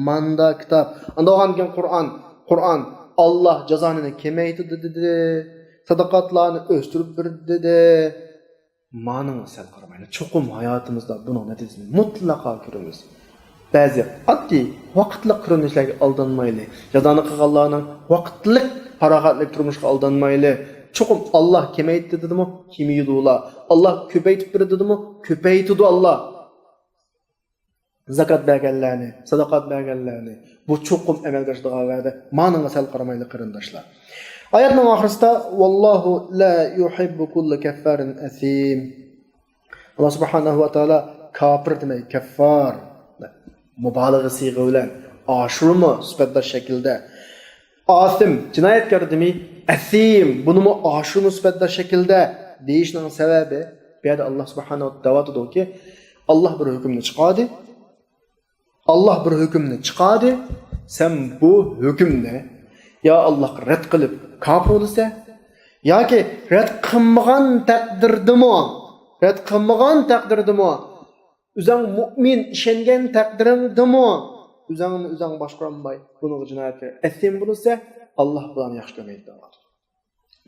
manda kitap. Anda olgan Qur'on Allah cezanını kemaytirdi dedi. Sadaqatlarni o'stirib berdi dedi. Ma'nini sal qaramaylik. Cho'qim hayotimizda buni natijasini mutlaqo ko'ramiz. Ba'zi oddiy vaqtli qirinishlarga aldanmaylik. Jazoni qilganlarning vaqtlik farog'atlik turmushga aldanmaylik. Cho'qim Allah kemaytirdi dedimi? Kemaydi ular. Allah ko'paytib berdi dedimi? Ko'paytidi Allah. Zakat berganlarni, sadaqat berganlarni bu cho'qim amalga oshiradigan va'da. Ma'nini sal qaramaylik qarindoshlar. Ayetning oxirida vallohu la yuhibbu kulla kaffarin asim. Allah subhanahu va taala kafir demay, kaffar mubalag'a siyg'i bilan oshirma sifatda shaklda. Asim jinoyatkor demay, asim buni oshirma sifatda shaklda deyishning sababi bu yerda Allah subhanahu va taolo deydi, Allah bir hukmni chiqardi. Allah bir hükümni çıkardı. Sen bu hükümle ya Allah red kılıp kafir olursa ya ki red kılmagan takdirdi mi? Üzən mümin işengen takdirdi mi? Üzən başkuranbay bunu cinayeti etsin bulursa Allah bulan yaxşı görmeydi de var.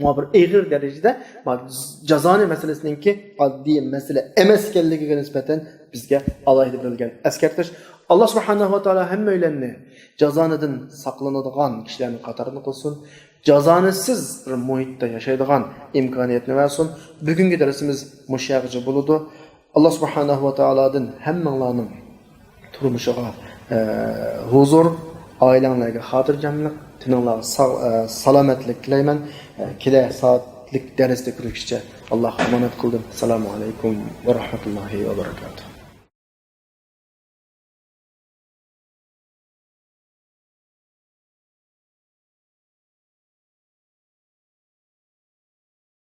Ama bir eğir derecede cezani meselesinin ki addi mesele emeskelliğine nispeten bizge alayda birilgen eskertiş. Allah subhanahu wa ta'ala hemmeyleni cezanıdın saklanıdığan kişilerin katarını kılsın. Cezanısız bir muhitte yaşaydığan imkaniyetini versin. Bugünkü dersimiz müşahıcı buludu. Allah subhanahu wa ta'ala'dın hemmelerinin turmuşuğa huzur, ailenlerine hatırcamlık, tinanlara salametlik dileymen. Kile saatlik derste görüşçe Allah'a emanet kıldım. Selamun aleyküm ve rahmetullahi ve berekatuhu.